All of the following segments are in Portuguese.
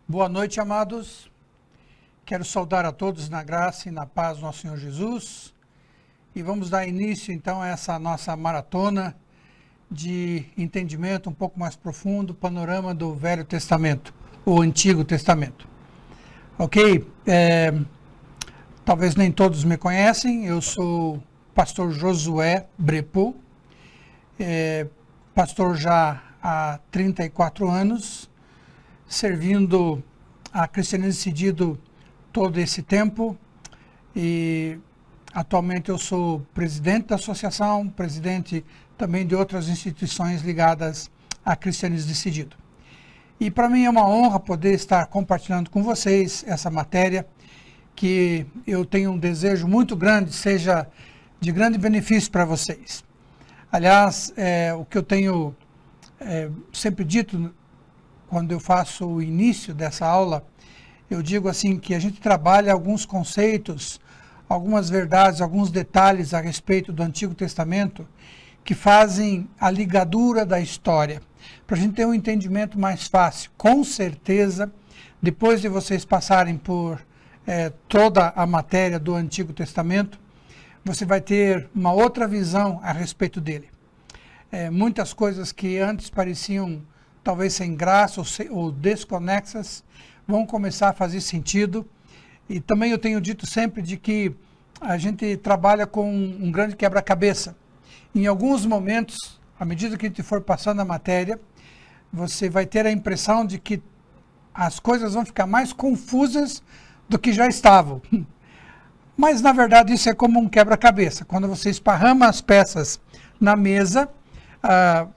Boa noite, amados. Quero saudar a todos na graça e na paz do nosso Senhor Jesus. E vamos dar início, então, a essa nossa maratona de entendimento um pouco mais profundo, panorama do Velho Testamento, ou Antigo Testamento. Ok? Talvez nem todos me conhecem, eu sou pastor Josué Brepo, pastor já há 34 anos, servindo a Cristianismo Decidido todo esse tempo, e atualmente eu sou presidente da associação, presidente também de outras instituições ligadas a Cristianismo Decidido. E para mim é uma honra poder estar compartilhando com vocês essa matéria, que eu tenho um desejo muito grande, seja de grande benefício para vocês. Aliás, o que eu tenho sempre dito quando eu faço o início dessa aula, eu digo assim que a gente trabalha alguns conceitos, algumas verdades, alguns detalhes a respeito do Antigo Testamento que fazem a ligadura da história, para a gente ter um entendimento mais fácil. Com certeza, depois de vocês passarem por toda a matéria do Antigo Testamento, você vai ter uma outra visão a respeito dele. Muitas coisas que antes pareciam talvez sem graça ou desconexas, vão começar a fazer sentido. E também eu tenho dito sempre de que a gente trabalha com um grande quebra-cabeça. Em alguns momentos, à medida que a gente for passando a matéria, você vai ter a impressão de que as coisas vão ficar mais confusas do que já estavam. Mas, na verdade, isso é como um quebra-cabeça. Quando você esparrama as peças na mesa,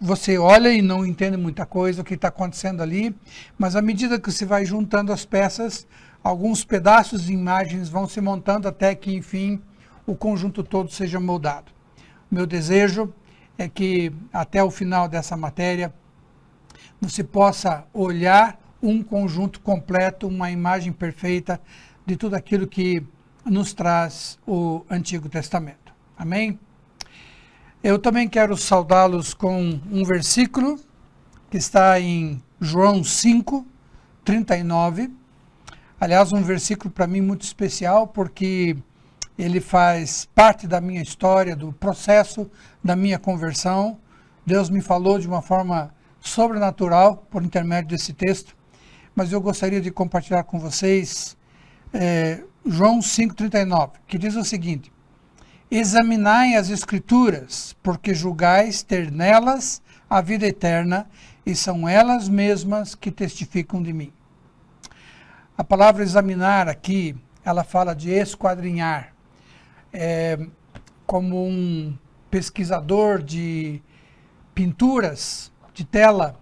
você olha e não entende muita coisa, o que está acontecendo ali, mas à medida que você vai juntando as peças, alguns pedaços de imagens vão se montando até que, enfim, o conjunto todo seja moldado. Meu desejo é que, até o final dessa matéria, você possa olhar um conjunto completo, uma imagem perfeita de tudo aquilo que nos traz o Antigo Testamento. Amém? Eu também quero saudá-los com um versículo que está em João 5, 39. Aliás, um versículo para mim muito especial, porque ele faz parte da minha história, do processo da minha conversão. Deus me falou de uma forma sobrenatural por intermédio desse texto, mas eu gostaria de compartilhar com vocês João 5,39, que diz o seguinte: examinai as Escrituras, porque julgais ter nelas a vida eterna, e são elas mesmas que testificam de mim. A palavra examinar aqui, ela fala de esquadrinhar. Como um pesquisador de pinturas de tela,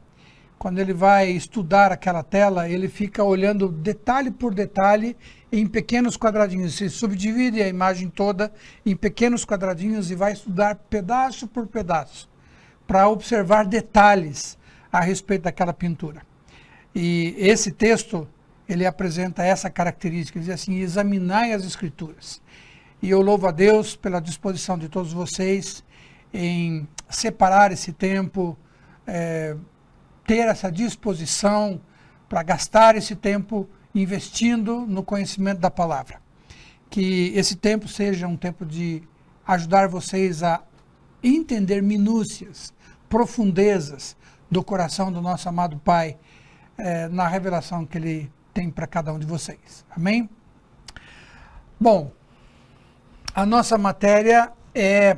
quando ele vai estudar aquela tela, ele fica olhando detalhe por detalhe em pequenos quadradinhos. Você subdivide a imagem toda em pequenos quadradinhos e vai estudar pedaço por pedaço, para observar detalhes a respeito daquela pintura. E esse texto, ele apresenta essa característica, diz assim: examinai as Escrituras. E eu louvo a Deus pela disposição de todos vocês em separar esse tempo, ter essa disposição para gastar esse tempo investindo no conhecimento da palavra. Que esse tempo seja um tempo de ajudar vocês a entender minúcias, profundezas do coração do nosso amado Pai, na revelação que Ele tem para cada um de vocês. Amém? Bom, a nossa matéria é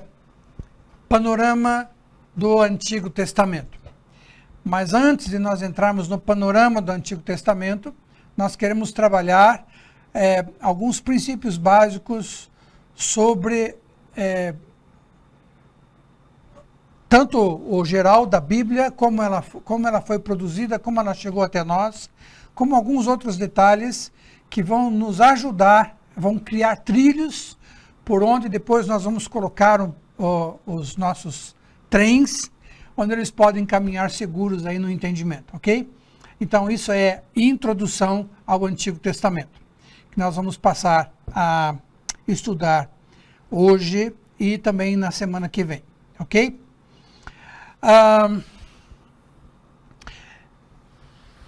panorama do Antigo Testamento. Mas antes de nós entrarmos no panorama do Antigo Testamento, nós queremos trabalhar alguns princípios básicos sobre tanto o geral da Bíblia, como ela foi produzida, como ela chegou até nós, como alguns outros detalhes que vão nos ajudar, vão criar trilhos por onde depois nós vamos colocar os nossos trens, onde eles podem caminhar seguros aí no entendimento, ok? Então, isso é introdução ao Antigo Testamento, que nós vamos passar a estudar hoje e também na semana que vem, ok?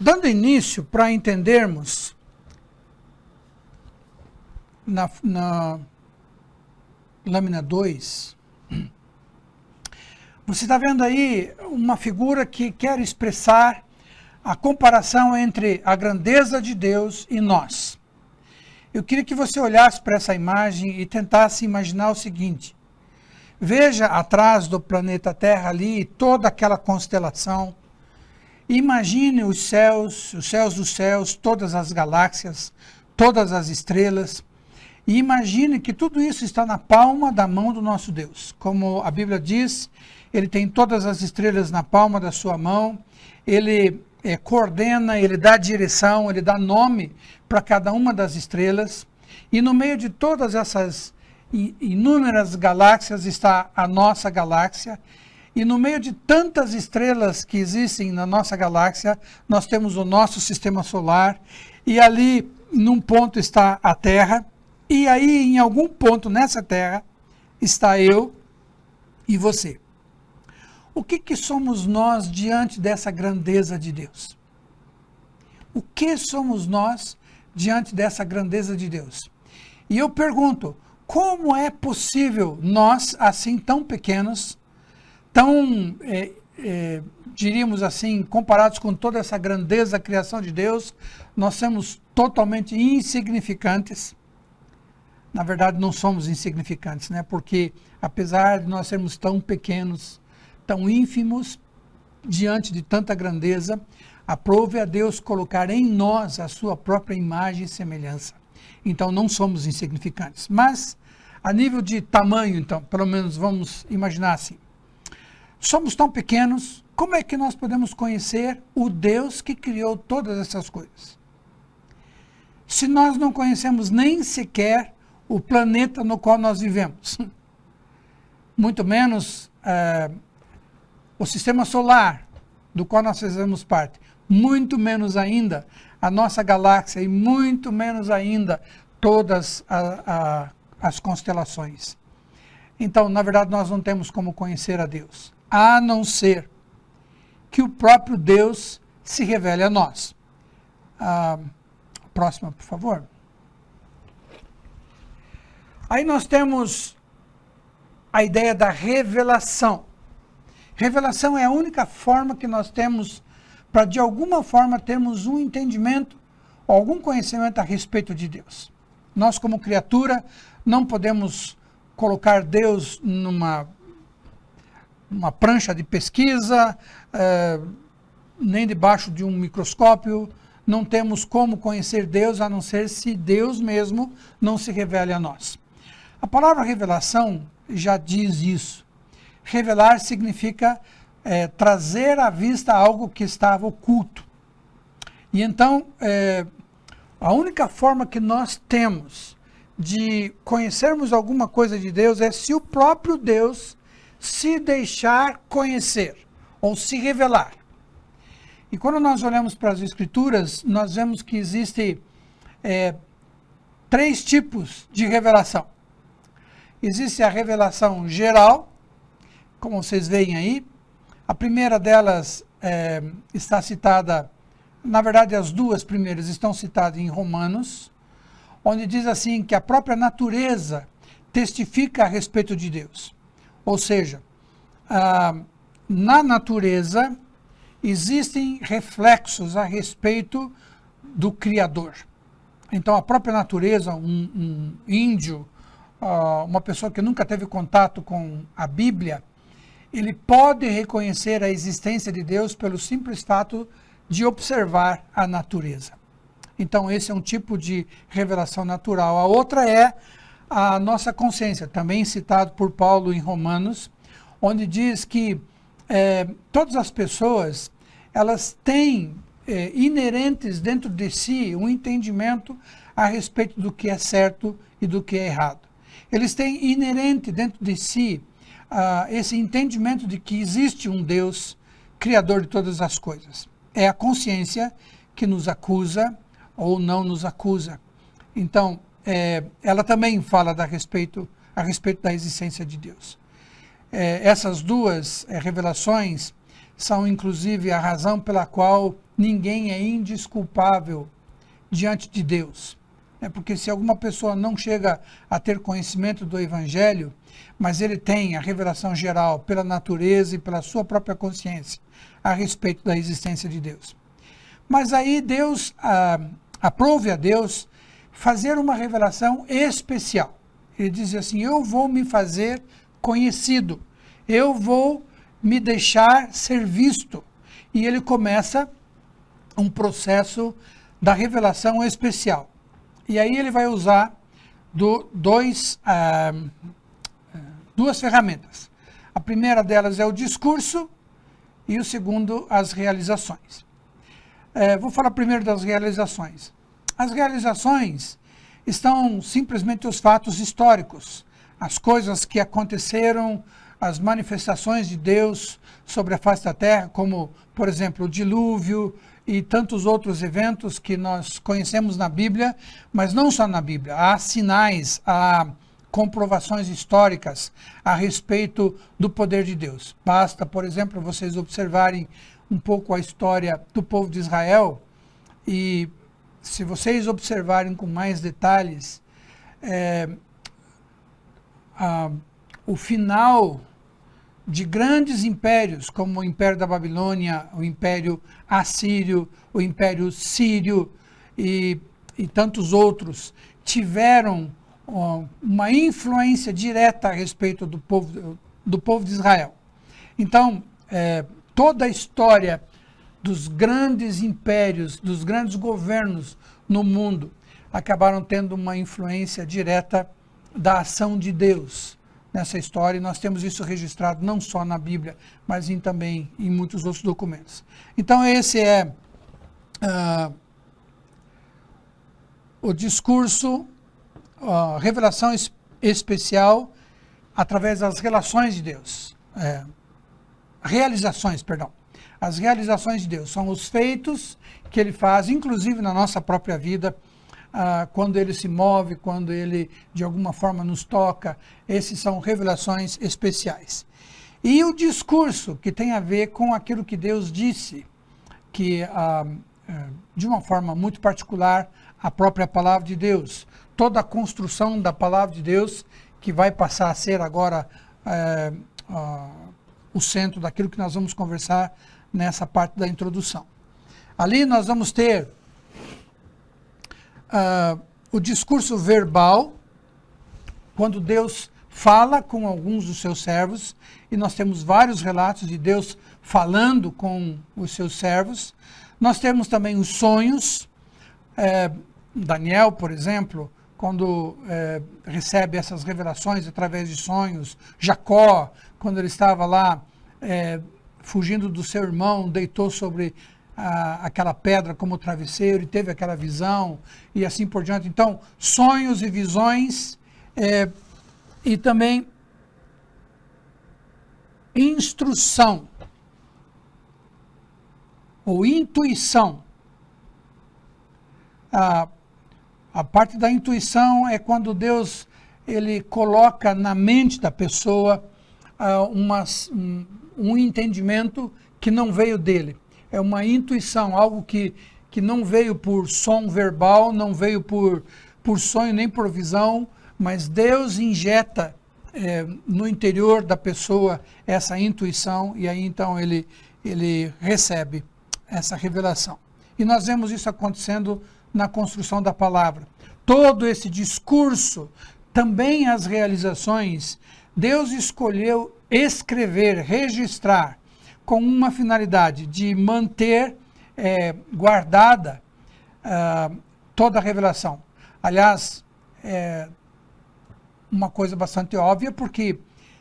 Dando início para entendermos na lâmina 2, você está vendo aí uma figura que quer expressar a comparação entre a grandeza de Deus e nós. Eu queria que você olhasse para essa imagem e tentasse imaginar o seguinte: veja atrás do planeta Terra ali toda aquela constelação. Imagine os céus dos céus, todas as galáxias, todas as estrelas. E imagine que tudo isso está na palma da mão do nosso Deus. Como a Bíblia diz, Ele tem todas as estrelas na palma da sua mão. Ele coordena, Ele dá direção, Ele dá nome para cada uma das estrelas. E no meio de todas essas inúmeras galáxias está a nossa galáxia. E no meio de tantas estrelas que existem na nossa galáxia, nós temos o nosso sistema solar, e ali, num ponto, está a Terra, e aí, em algum ponto nessa Terra, está eu e você. O que somos nós diante dessa grandeza de Deus? O que somos nós diante dessa grandeza de Deus? E eu pergunto, como é possível nós, assim tão pequenos, tão, diríamos assim, comparados com toda essa grandeza da criação de Deus, nós somos totalmente insignificantes. Na verdade, não somos insignificantes, né? Porque apesar de nós sermos tão pequenos, tão ínfimos, diante de tanta grandeza, aprove a Deus colocar em nós a sua própria imagem e semelhança. Então, não somos insignificantes. Mas, a nível de tamanho, então, pelo menos vamos imaginar assim, somos tão pequenos, como é que nós podemos conhecer o Deus que criou todas essas coisas? Se nós não conhecemos nem sequer o planeta no qual nós vivemos, muito menos o sistema solar do qual nós fazemos parte, muito menos ainda a nossa galáxia e muito menos ainda todas as constelações. Então, na verdade, nós não temos como conhecer a Deus, a não ser que o próprio Deus se revele a nós. Próxima, por favor. Aí nós temos a ideia da revelação. Revelação é a única forma que nós temos para, de alguma forma, termos um entendimento, ou algum conhecimento a respeito de Deus. Nós, como criatura, não podemos colocar Deus numa prancha de pesquisa, nem debaixo de um microscópio. Não temos como conhecer Deus, a não ser se Deus mesmo não se revele a nós. A palavra revelação já diz isso. Revelar significa trazer à vista algo que estava oculto. E então, a única forma que nós temos de conhecermos alguma coisa de Deus é se o próprio Deus se deixar conhecer ou se revelar. E quando nós olhamos para as Escrituras, nós vemos que existem 3 tipos de revelação. Existe a revelação geral, como vocês veem aí. A primeira delas está citada, na verdade as duas primeiras estão citadas em Romanos, onde diz assim que a própria natureza testifica a respeito de Deus. Ou seja, na natureza existem reflexos a respeito do Criador. Então a própria natureza, um índio, uma pessoa que nunca teve contato com a Bíblia, ele pode reconhecer a existência de Deus pelo simples fato de observar a natureza. Então esse é um tipo de revelação natural. A outra é a nossa consciência, também citado por Paulo em Romanos, onde diz que todas as pessoas, elas têm inerentes dentro de si um entendimento a respeito do que é certo e do que é errado. Eles têm inerente dentro de si esse entendimento de que existe um Deus, criador de todas as coisas. É a consciência que nos acusa ou não nos acusa. Então, ela também fala a respeito da existência de Deus. Essas duas revelações são, inclusive, a razão pela qual ninguém é indesculpável diante de Deus. Porque se alguma pessoa não chega a ter conhecimento do Evangelho, mas ele tem a revelação geral pela natureza e pela sua própria consciência a respeito da existência de Deus. Mas aí Deus, aprove a Deus fazer uma revelação especial. Ele diz assim, eu vou me fazer conhecido, eu vou me deixar ser visto. E ele começa um processo da revelação especial. E aí ele vai usar duas ferramentas. A primeira delas é o discurso e o segundo, as realizações. Vou falar primeiro das realizações. As realizações estão simplesmente os fatos históricos, as coisas que aconteceram, as manifestações de Deus sobre a face da terra, como, por exemplo, o dilúvio e tantos outros eventos que nós conhecemos na Bíblia, mas não só na Bíblia. Há sinais, há comprovações históricas a respeito do poder de Deus. Basta, por exemplo, vocês observarem um pouco a história do povo de Israel e, se vocês observarem com mais detalhes, o final de grandes impérios, como o Império da Babilônia, o Império Assírio, o Império Sírio e tantos outros, tiveram uma influência direta a respeito do povo de Israel. Então, toda a história dos grandes impérios, dos grandes governos no mundo, acabaram tendo uma influência direta da ação de Deus nessa história, e nós temos isso registrado não só na Bíblia, mas também em muitos outros documentos. Então esse é o discurso, revelação especial através das relações de Deus, realizações, perdão. As realizações de Deus são os feitos que ele faz, inclusive na nossa própria vida, quando ele se move, quando ele de alguma forma nos toca. Esses são revelações especiais. E o discurso, que tem a ver com aquilo que Deus disse, que de uma forma muito particular, a própria palavra de Deus, toda a construção da palavra de Deus, que vai passar a ser agora o centro daquilo que nós vamos conversar nessa parte da introdução. Ali nós vamos ter o discurso verbal, quando Deus fala com alguns dos seus servos, e nós temos vários relatos de Deus falando com os seus servos. Nós temos também os sonhos, Daniel, por exemplo, quando recebe essas revelações através de sonhos. Jacó, quando ele estava lá fugindo do seu irmão, deitou sobre aquela pedra como travesseiro e teve aquela visão, e assim por diante. Então, sonhos e visões, e também instrução ou intuição. A parte da intuição é quando Deus ele coloca na mente da pessoa um entendimento que não veio dele. É uma intuição, algo que não veio por som verbal, não veio por sonho nem por visão, mas Deus injeta no interior da pessoa essa intuição, e aí então ele recebe essa revelação. E nós vemos isso acontecendo na construção da palavra. Todo esse discurso, também as realizações, Deus escolheu escrever, registrar, com uma finalidade de manter guardada toda a revelação. Aliás, uma coisa bastante óbvia, porque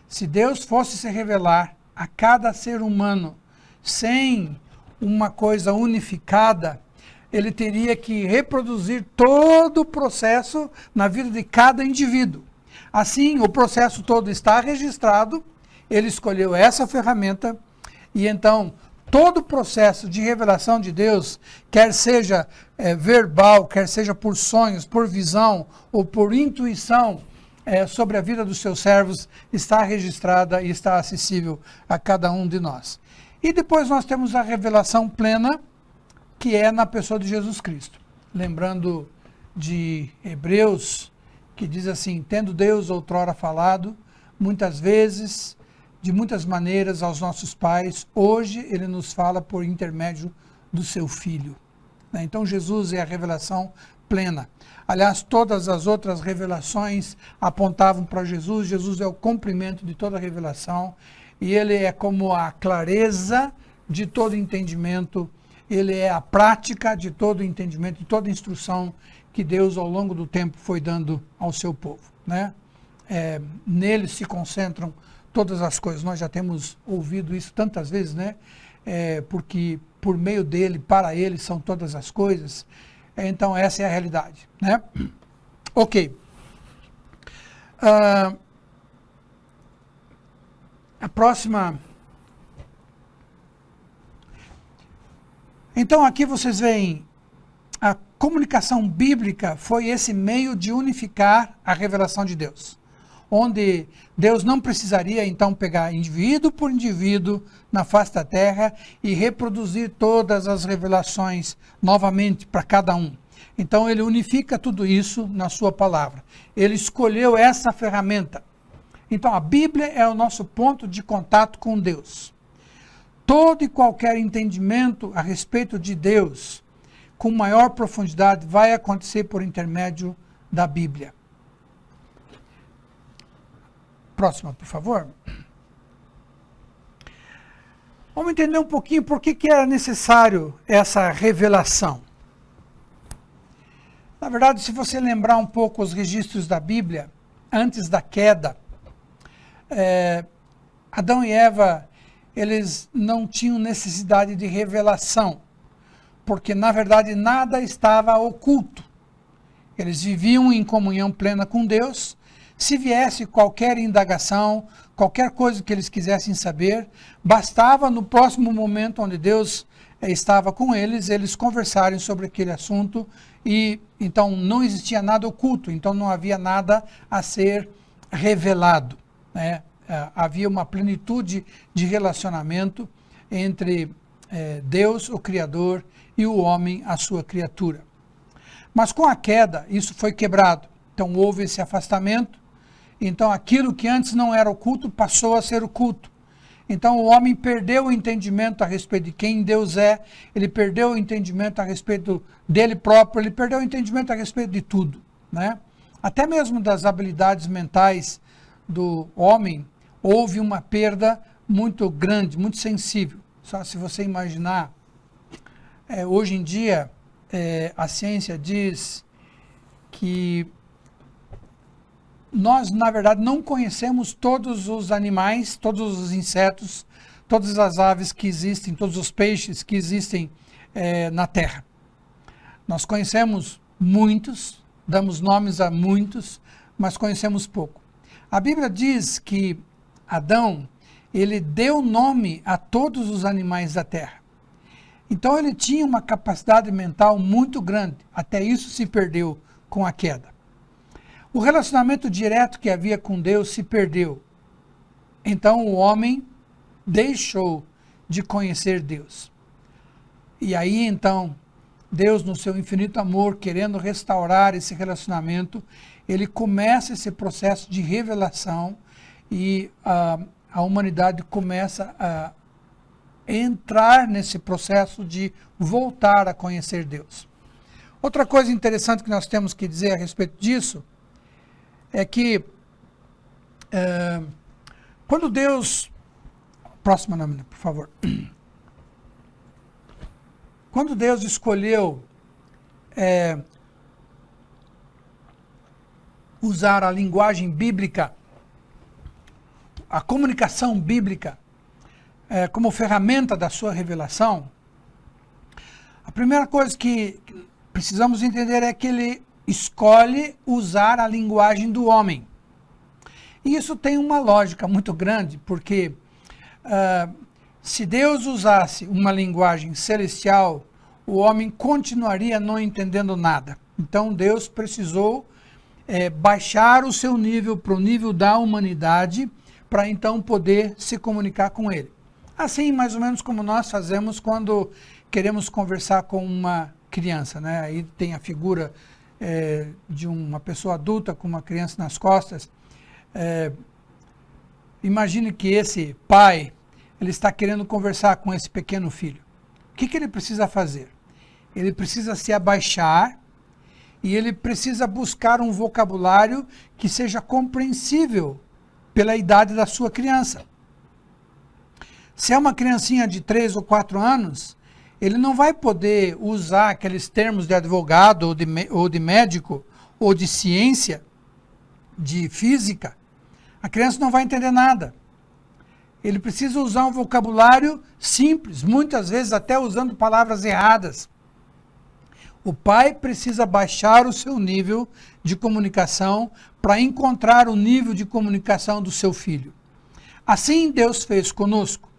se Deus fosse se revelar a cada ser humano sem uma coisa unificada, ele teria que reproduzir todo o processo na vida de cada indivíduo. Assim, o processo todo está registrado, ele escolheu essa ferramenta, e então todo o processo de revelação de Deus, quer seja verbal, quer seja por sonhos, por visão ou por intuição, sobre a vida dos seus servos, está registrada e está acessível a cada um de nós. E depois nós temos a revelação plena, que é na pessoa de Jesus Cristo. Lembrando de Hebreus, que diz assim: tendo Deus outrora falado, muitas vezes, de muitas maneiras aos nossos pais, hoje ele nos fala por intermédio do seu Filho. Então Jesus é a revelação plena. Aliás, todas as outras revelações apontavam para Jesus. Jesus é o cumprimento de toda a revelação e ele é como a clareza de todo entendimento, ele é a prática de todo entendimento, de toda instrução que Deus ao longo do tempo foi dando ao seu povo, né? Nele se concentram todas as coisas. Nós já temos ouvido isso tantas vezes, né? Porque por meio dele, para ele, são todas as coisas. Então, essa é a realidade, né? Ok. A próxima... Então, aqui vocês veem, a comunicação bíblica foi esse meio de unificar a revelação de Deus, onde Deus não precisaria, então, pegar indivíduo por indivíduo na face da terra e reproduzir todas as revelações novamente para cada um. Então, ele unifica tudo isso na sua palavra. Ele escolheu essa ferramenta. Então, a Bíblia é o nosso ponto de contato com Deus. Todo e qualquer entendimento a respeito de Deus, com maior profundidade, vai acontecer por intermédio da Bíblia. Próxima, por favor. Vamos entender um pouquinho por que era necessário essa revelação. Na verdade, se você lembrar um pouco os registros da Bíblia, antes da queda, Adão e Eva, eles não tinham necessidade de revelação, porque na verdade nada estava oculto. Eles viviam em comunhão plena com Deus. Se viesse qualquer indagação, qualquer coisa que eles quisessem saber, bastava no próximo momento onde Deus estava com eles, eles conversarem sobre aquele assunto e então não existia nada oculto, então não havia nada a ser revelado, né? Havia uma plenitude de relacionamento entre Deus, o Criador, e o homem, a sua criatura. Mas com a queda, isso foi quebrado. Então houve esse afastamento. Então aquilo que antes não era oculto passou a ser oculto. Então o homem perdeu o entendimento a respeito de quem Deus é, ele perdeu o entendimento a respeito dele próprio, ele perdeu o entendimento a respeito de tudo, né? Até mesmo das habilidades mentais do homem, houve uma perda muito grande, muito sensível. Só se você imaginar, hoje em dia, a ciência diz que nós, na verdade, não conhecemos todos os animais, todos os insetos, todas as aves que existem, todos os peixes que existem na Terra. Nós conhecemos muitos, damos nomes a muitos, mas conhecemos pouco. A Bíblia diz que Adão, ele deu nome a todos os animais da terra. Então ele tinha uma capacidade mental muito grande, até isso se perdeu com a queda. O relacionamento direto que havia com Deus se perdeu. Então o homem deixou de conhecer Deus. E aí então, Deus no seu infinito amor, querendo restaurar esse relacionamento, ele começa esse processo de revelação e a humanidade começa a entrar nesse processo de voltar a conhecer Deus. Outra coisa interessante que nós temos que dizer a respeito disso é que quando Deus... Próxima nómina, por favor. Quando Deus escolheu usar a linguagem bíblica, a comunicação bíblica, como ferramenta da sua revelação, a primeira coisa que precisamos entender é que ele escolhe usar a linguagem do homem. E isso tem uma lógica muito grande, porque se Deus usasse uma linguagem celestial, o homem continuaria não entendendo nada. Então Deus precisou baixar o seu nível para o nível da humanidade, para então poder se comunicar com ele. Assim, mais ou menos como nós fazemos quando queremos conversar com uma criança, né? Aí tem a figura de uma pessoa adulta com uma criança nas costas. Imagine que esse pai, ele está querendo conversar com esse pequeno filho. O que ele precisa fazer? Ele precisa se abaixar e ele precisa buscar um vocabulário que seja compreensível pela idade da sua criança. Se é uma criancinha de 3 ou 4 anos, ele não vai poder usar aqueles termos de advogado ou de médico ou de ciência, de física. A criança não vai entender nada. Ele precisa usar um vocabulário simples, muitas vezes até usando palavras erradas. O pai precisa baixar o seu nível de comunicação para encontrar o nível de comunicação do seu filho. Assim Deus fez conosco.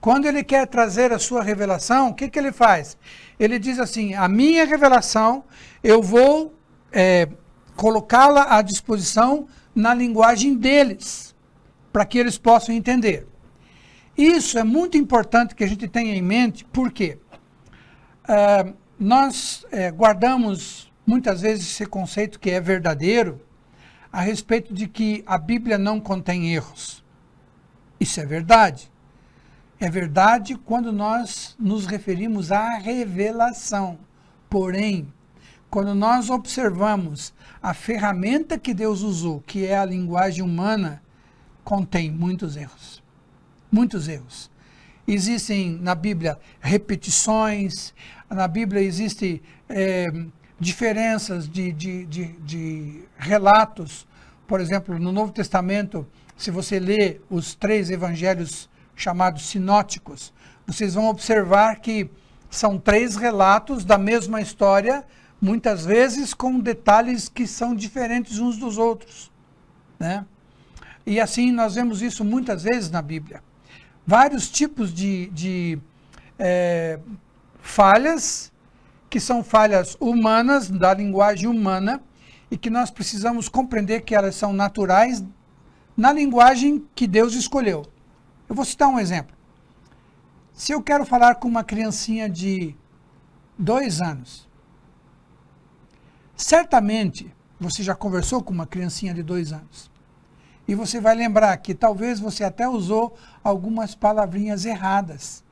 Quando ele quer trazer a sua revelação, o que ele faz? Ele diz assim, a minha revelação eu vou colocá-la à disposição na linguagem deles, para que eles possam entender. Isso é muito importante que a gente tenha em mente, porque nós guardamos muitas vezes esse conceito que é verdadeiro, a respeito de que a Bíblia não contém erros. Isso é verdade. É verdade quando nós nos referimos à revelação. Porém, quando nós observamos a ferramenta que Deus usou, que é a linguagem humana, contém muitos erros. Muitos erros. Existem na Bíblia repetições, na Bíblia existem diferenças de relatos. Por exemplo, no Novo Testamento, se você lê os 3 evangelhos chamados sinóticos, vocês vão observar que são 3 relatos da mesma história, muitas vezes com detalhes que são diferentes uns dos outros, né? E assim nós vemos isso muitas vezes na Bíblia. Vários tipos de falhas, que são falhas humanas, da linguagem humana, e que nós precisamos compreender que elas são naturais na linguagem que Deus escolheu. Eu vou citar um exemplo. Se eu quero falar com uma criancinha de 2 anos, certamente você já conversou com uma criancinha de 2 anos. E você vai lembrar que talvez você até usou algumas palavrinhas erradas.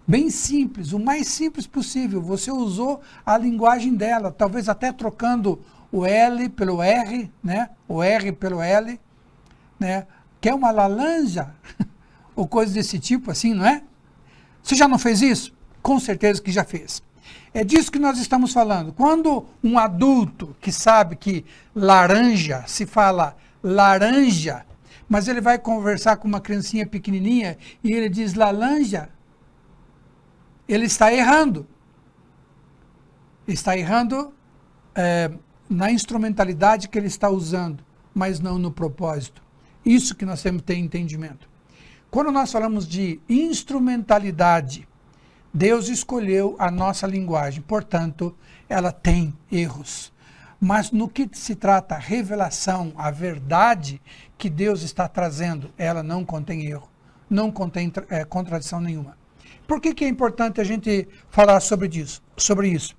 Bem simples, o mais simples possível. Você usou a linguagem dela, talvez até trocando o L pelo R, né? O R pelo L, né? Quer uma laranja? Ou coisa desse tipo assim, não é? Você já não fez isso? Com certeza que já fez. É disso que nós estamos falando. Quando um adulto que sabe que laranja se fala laranja, mas ele vai conversar com uma criancinha pequenininha e ele diz laranja, ele está errando. Está errando na instrumentalidade que ele está usando, mas não no propósito. Isso que nós temos que ter entendimento. Quando nós falamos de instrumentalidade, Deus escolheu a nossa linguagem, portanto, ela tem erros. Mas no que se trata a revelação, a verdade que Deus está trazendo, ela não contém erro, não contém contradição nenhuma. Por que é importante a gente falar sobre isso?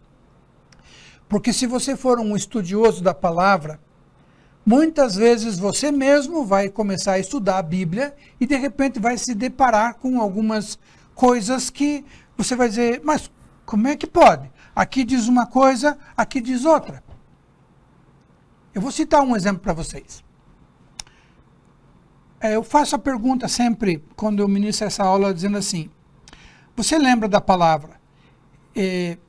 Porque se você for um estudioso da palavra, muitas vezes você mesmo vai começar a estudar a Bíblia e de repente vai se deparar com algumas coisas que você vai dizer, mas como é que pode? Aqui diz uma coisa, aqui diz outra. Eu vou citar um exemplo para vocês. Eu faço a pergunta sempre, quando eu ministro essa aula, dizendo assim, você lembra da palavra?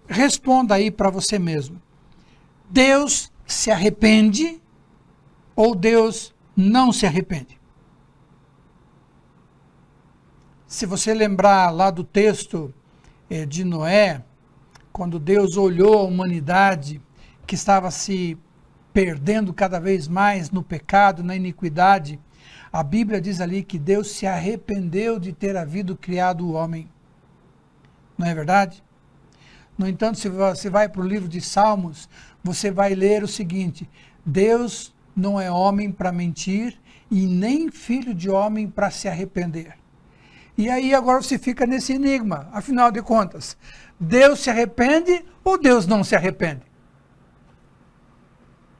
Responda aí para você mesmo. Deus se arrepende ou Deus não se arrepende? Se você lembrar lá do texto de Noé, quando Deus olhou a humanidade que estava se perdendo cada vez mais no pecado, na iniquidade, a Bíblia diz ali que Deus se arrependeu de ter havido criado o homem. Não é verdade? No entanto, se você vai para o livro de Salmos, você vai ler o seguinte, Deus não é homem para mentir e nem filho de homem para se arrepender. E aí agora você fica nesse enigma. Afinal de contas, Deus se arrepende ou Deus não se arrepende?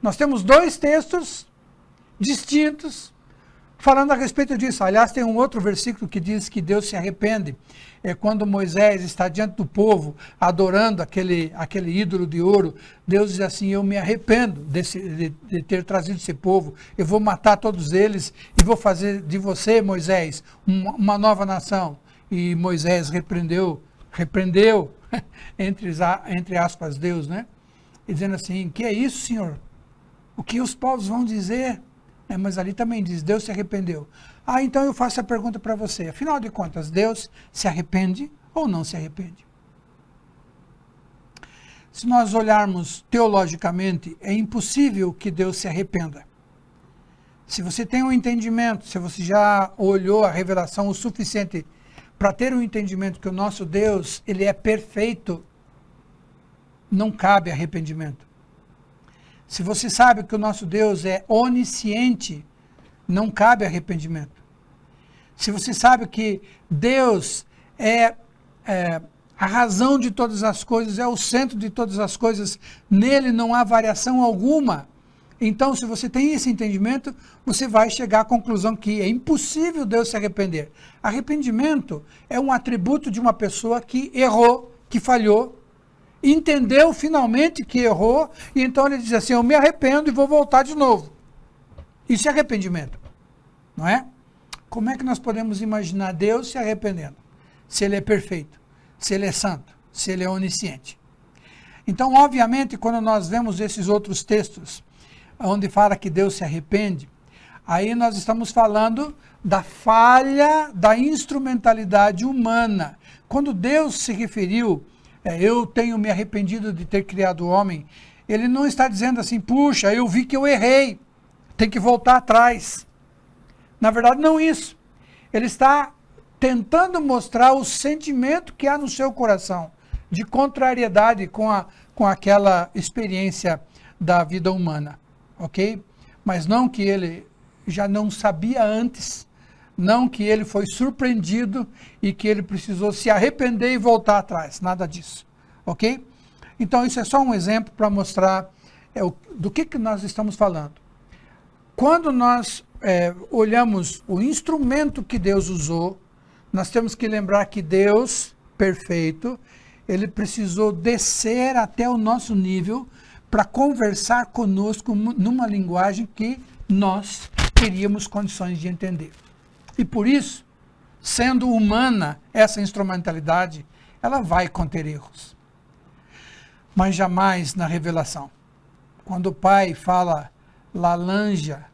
Nós temos dois textos distintos falando a respeito disso. Aliás, tem um outro versículo que diz que Deus se arrepende. É quando Moisés está diante do povo, adorando aquele ídolo de ouro. Deus diz assim: eu me arrependo de ter trazido esse povo. Eu vou matar todos eles e vou fazer de você, Moisés, uma nova nação. E Moisés repreendeu, entre aspas, Deus, né? E dizendo assim: que é isso, Senhor? O que os povos vão dizer? Mas ali também diz, Deus se arrependeu. Então eu faço a pergunta para você. Afinal de contas, Deus se arrepende ou não se arrepende? Se nós olharmos teologicamente, é impossível que Deus se arrependa. Se você tem um entendimento, se você já olhou a revelação o suficiente para ter um entendimento que o nosso Deus, ele é perfeito, não cabe arrependimento. Se você sabe que o nosso Deus é onisciente, não cabe arrependimento. Se você sabe que Deus é a razão de todas as coisas, é o centro de todas as coisas, nele não há variação alguma. Então, se você tem esse entendimento, você vai chegar à conclusão que é impossível Deus se arrepender. Arrependimento é um atributo de uma pessoa que errou, que falhou, entendeu finalmente que errou, e então ele diz assim: eu me arrependo e vou voltar de novo. Isso é arrependimento, não é? Como é que nós podemos imaginar Deus se arrependendo? Se ele é perfeito, se ele é santo, se ele é onisciente. Então, obviamente, quando nós vemos esses outros textos, onde fala que Deus se arrepende, aí nós estamos falando da falha da instrumentalidade humana. Quando Deus se referiu, eu tenho me arrependido de ter criado o homem, ele não está dizendo assim: puxa, eu vi que eu errei, tem que voltar atrás. Na verdade, não isso. Ele está tentando mostrar o sentimento que há no seu coração, de contrariedade com aquela experiência da vida humana, ok? Mas não que ele já não sabia antes, não que ele foi surpreendido e que ele precisou se arrepender e voltar atrás, nada disso, ok? Então isso é só um exemplo para mostrar do que nós estamos falando. Quando nós olhamos o instrumento que Deus usou, nós temos que lembrar que Deus, perfeito, ele precisou descer até o nosso nível para conversar conosco numa linguagem que nós teríamos condições de entender. E por isso, sendo humana essa instrumentalidade, ela vai conter erros. Mas jamais na revelação. Quando o Pai fala laranja,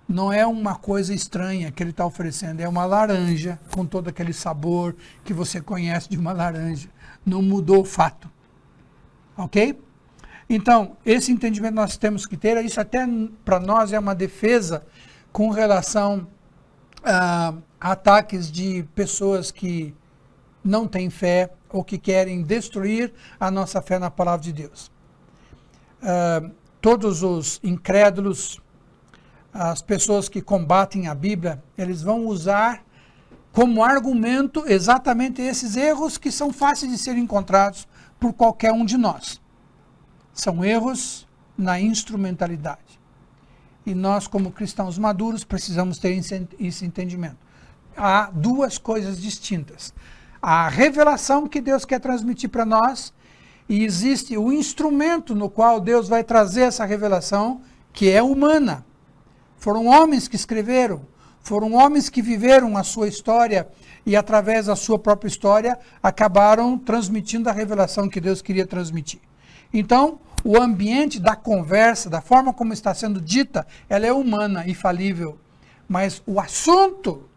não é uma coisa estranha que ele está oferecendo, é uma laranja com todo aquele sabor que você conhece de uma laranja. Não mudou o fato. Ok? Então, esse entendimento nós temos que ter, isso até para nós é uma defesa com relação a ataques de pessoas que não têm fé ou que querem destruir a nossa fé na palavra de Deus. Todos os incrédulos, as pessoas que combatem a Bíblia, eles vão usar como argumento exatamente esses erros que são fáceis de serem encontrados por qualquer um de nós. São erros na instrumentalidade. E nós, como cristãos maduros, precisamos ter esse entendimento. Há duas coisas distintas. A revelação que Deus quer transmitir para nós, e existe o instrumento no qual Deus vai trazer essa revelação, que é humana. Foram homens que escreveram, foram homens que viveram a sua história e, através da sua própria história, acabaram transmitindo a revelação que Deus queria transmitir. Então, o ambiente da conversa, da forma como está sendo dita, ela é humana e falível. Mas o assunto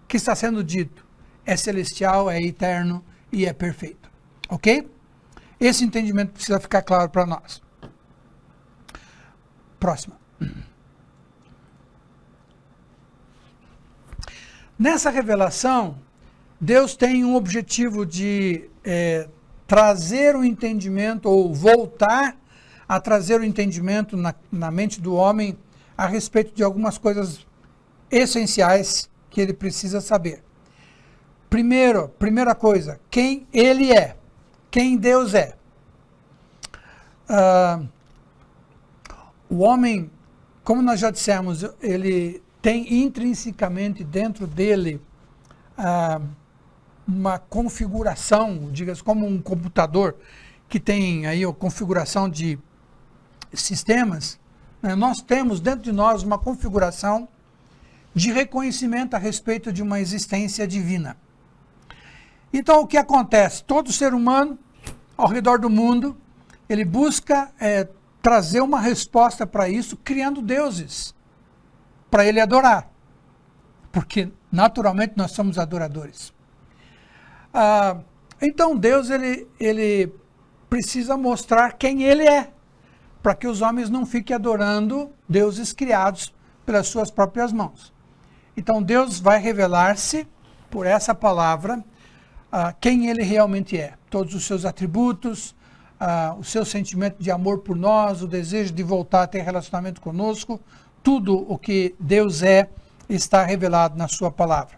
que está sendo dito é celestial, é eterno e é perfeito. Ok? Esse entendimento precisa ficar claro para nós. Próxima. Nessa revelação, Deus tem um objetivo de trazer o entendimento, ou voltar a trazer o entendimento na mente do homem a respeito de algumas coisas essenciais que ele precisa saber. primeira coisa, quem Ele é, quem Deus é. O homem, como nós já dissemos, ele tem intrinsecamente dentro dele uma configuração, diga-se como um computador que tem aí a configuração de sistemas, né? Nós temos dentro de nós uma configuração de reconhecimento a respeito de uma existência divina. Então o que acontece? Todo ser humano ao redor do mundo, ele busca trazer uma resposta para isso, criando deuses, para ele adorar, porque naturalmente nós somos adoradores. Então Deus ele precisa mostrar quem Ele é, para que os homens não fiquem adorando deuses criados pelas suas próprias mãos. Então Deus vai revelar-se por essa palavra quem Ele realmente é, todos os seus atributos, o seu sentimento de amor por nós, o desejo de voltar a ter relacionamento conosco, tudo o que Deus é está revelado na sua palavra.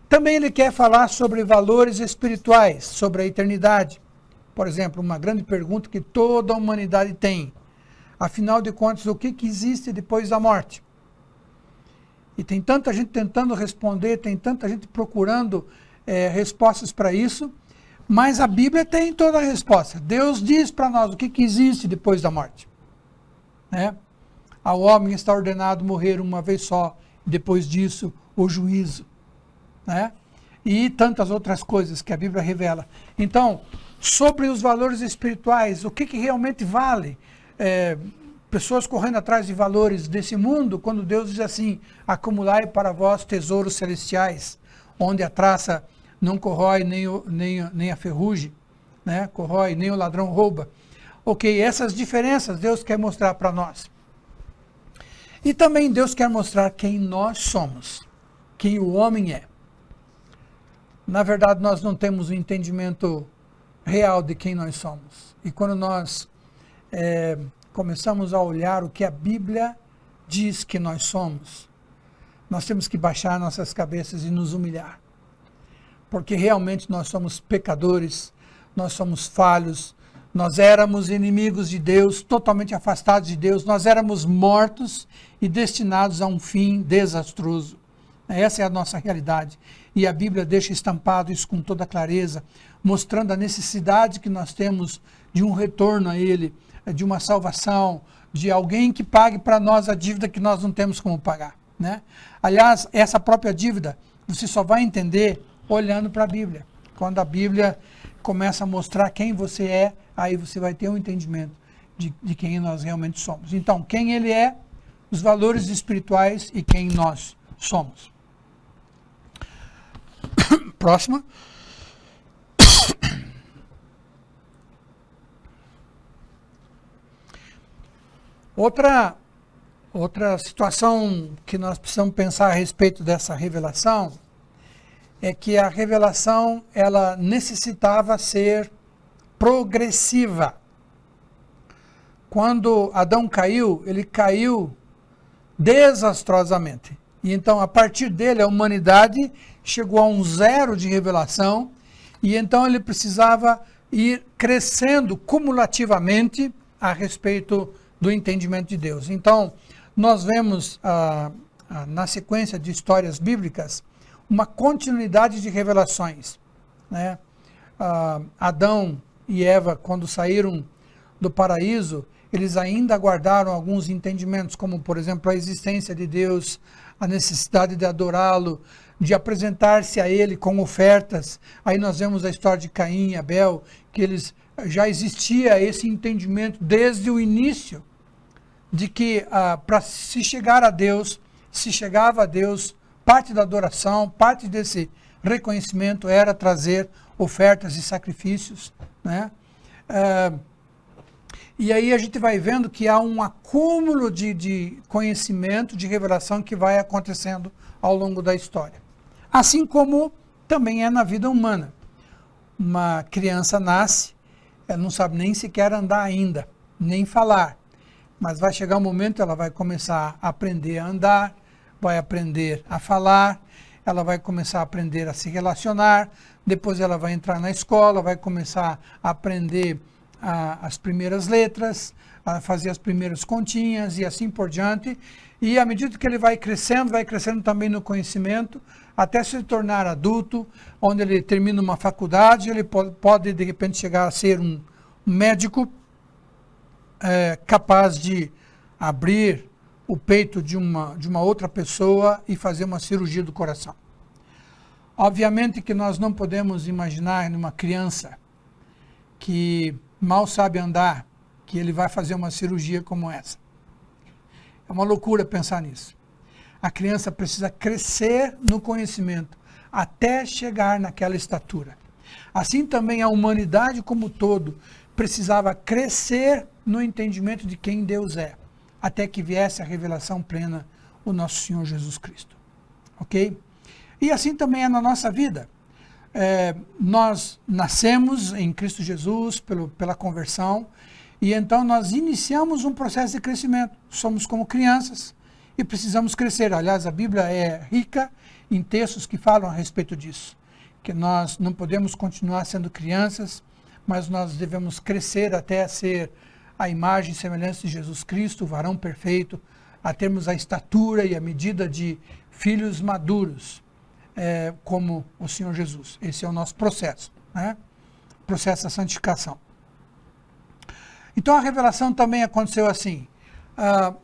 Também ele quer falar sobre valores espirituais, sobre a eternidade. Por exemplo, uma grande pergunta que toda a humanidade tem. Afinal de contas, o que existe depois da morte? E tem tanta gente tentando responder, tem tanta gente procurando respostas para isso, mas a Bíblia tem toda a resposta. Deus diz para nós o que existe depois da morte. Né? Ao homem está ordenado morrer uma vez só, depois disso, o juízo. Né? E tantas outras coisas que a Bíblia revela. Então, sobre os valores espirituais, o que realmente vale? Pessoas correndo atrás de valores desse mundo, quando Deus diz assim, acumulai para vós tesouros celestiais, onde a traça não corrói, nem a ferrugem, né? Corrói, nem o ladrão rouba. Ok, essas diferenças Deus quer mostrar para nós. E também Deus quer mostrar quem nós somos, quem o homem é. Na verdade, nós não temos um entendimento real de quem nós somos. E quando nós começamos a olhar o que a Bíblia diz que nós somos, nós temos que baixar nossas cabeças e nos humilhar. Porque realmente nós somos pecadores, nós somos falhos, nós éramos inimigos de Deus, totalmente afastados de Deus, nós éramos mortos e destinados a um fim desastroso. Essa é a nossa realidade. E a Bíblia deixa estampado isso com toda clareza, mostrando a necessidade que nós temos de um retorno a Ele, de uma salvação, de alguém que pague para nós a dívida que nós não temos como pagar. Né? Aliás, essa própria dívida, você só vai entender olhando para a Bíblia. Quando a Bíblia começa a mostrar quem você é, aí você vai ter um entendimento de quem nós realmente somos. Então, quem Ele é, os valores espirituais e quem nós somos. Próxima. Outra situação que nós precisamos pensar a respeito dessa revelação é que a revelação ela necessitava ser progressiva. Quando Adão caiu, ele caiu desastrosamente. E então, a partir dele, a humanidade chegou a um zero de revelação, e então ele precisava ir crescendo cumulativamente a respeito do entendimento de Deus. Então, nós vemos na sequência de histórias bíblicas uma continuidade de revelações. Né? Adão e Eva, quando saíram do paraíso, eles ainda guardaram alguns entendimentos, como, por exemplo, a existência de Deus, a necessidade de adorá-lo, de apresentar-se a Ele com ofertas. Aí nós vemos a história de Caim e Abel, que eles já existia esse entendimento desde o início, de que para se chegar a Deus, se chegava a Deus, parte da adoração, parte desse reconhecimento era trazer ofertas e sacrifícios, né? E aí a gente vai vendo que há um acúmulo de conhecimento, de revelação que vai acontecendo ao longo da história. Assim como também é na vida humana. Uma criança nasce, ela não sabe nem sequer andar ainda, nem falar. Mas vai chegar um momento, ela vai começar a aprender a andar, vai aprender a falar, ela vai começar a aprender a se relacionar, depois ela vai entrar na escola, vai começar a aprender as primeiras letras, a fazer as primeiras continhas e assim por diante. E à medida que ele vai crescendo também no conhecimento, até se tornar adulto, onde ele termina uma faculdade, ele pode de repente chegar a ser um médico capaz de abrir o peito de uma outra pessoa e fazer uma cirurgia do coração. Obviamente que nós não podemos imaginar numa criança que mal sabe andar, que ele vai fazer uma cirurgia como essa. É uma loucura pensar nisso. A criança precisa crescer no conhecimento até chegar naquela estatura. Assim também a humanidade como um todo precisava crescer no entendimento de quem Deus é, até que viesse a revelação plena, o nosso Senhor Jesus Cristo. Ok? E assim também é na nossa vida. Nós nascemos em Cristo Jesus pela conversão, e então nós iniciamos um processo de crescimento. Somos como crianças e precisamos crescer. Aliás, a Bíblia é rica em textos que falam a respeito disso, que nós não podemos continuar sendo crianças, mas nós devemos crescer até ser a imagem e semelhança de Jesus Cristo, o varão perfeito, a termos a estatura e a medida de filhos maduros, como o Senhor Jesus. Esse é o nosso processo, né? Processo da santificação. Então a revelação também aconteceu assim,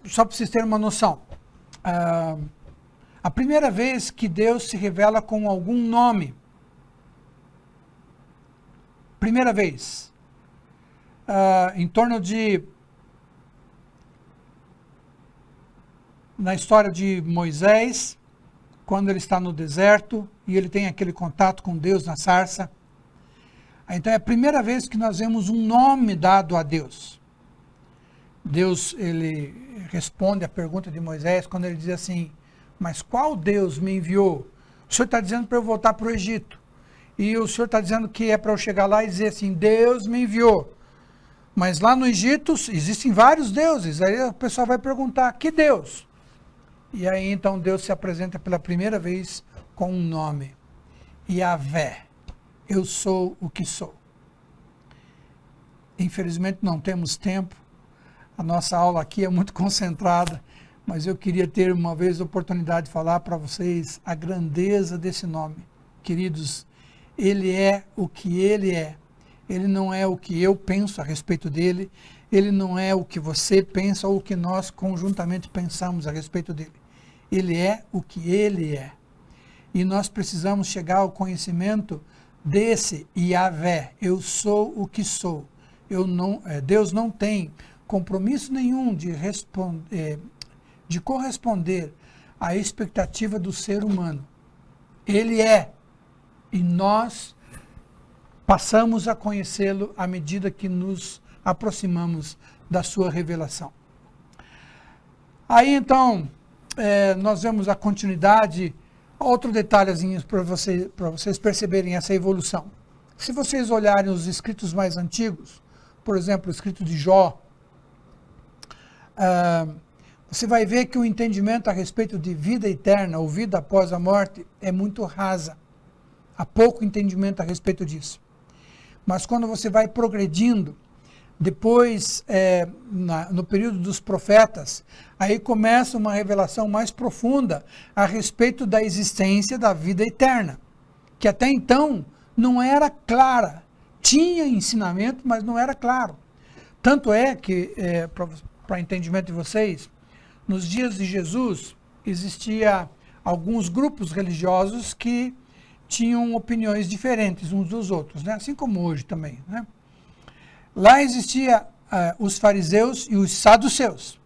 só para vocês terem uma noção. A primeira vez que Deus se revela com algum nome, primeira vez, em torno de, na história de Moisés, quando ele está no deserto e ele tem aquele contato com Deus na sarça. Então é a primeira vez que nós vemos um nome dado a Deus. Deus, ele responde a pergunta de Moisés quando ele diz assim, mas qual Deus me enviou? O Senhor está dizendo para eu voltar para o Egito. E o Senhor está dizendo que é para eu chegar lá e dizer assim, Deus me enviou. Mas lá no Egito existem vários deuses. Aí o pessoal vai perguntar, que Deus? E aí então Deus se apresenta pela primeira vez com um nome. Yahvé, eu sou o que sou. Infelizmente não temos tempo. A nossa aula aqui é muito concentrada, mas eu queria ter uma vez a oportunidade de falar para vocês a grandeza desse nome. Queridos, ele é o que ele é. Ele não é o que eu penso a respeito dele, ele não é o que você pensa ou o que nós conjuntamente pensamos a respeito dele. Ele é o que ele é. E nós precisamos chegar ao conhecimento desse Yahvé, eu sou o que sou. Deus não tem compromisso nenhum de corresponder à expectativa do ser humano. Ele é, e nós passamos a conhecê-lo à medida que nos aproximamos da sua revelação. Aí então, nós vemos a continuidade, outro detalhezinho para vocês perceberem essa evolução. Se vocês olharem os escritos mais antigos, por exemplo, o escrito de Jó, você vai ver que o entendimento a respeito de vida eterna ou vida após a morte é muito rasa. Há pouco entendimento a respeito disso. Mas quando você vai progredindo, depois, no período dos profetas, aí começa uma revelação mais profunda a respeito da existência da vida eterna, que até então não era clara. Tinha ensinamento, mas não era claro. Tanto é que, para entendimento de vocês, nos dias de Jesus, existia alguns grupos religiosos que tinham opiniões diferentes uns dos outros, né? Assim como hoje também, né? Lá existia os fariseus e os saduceus.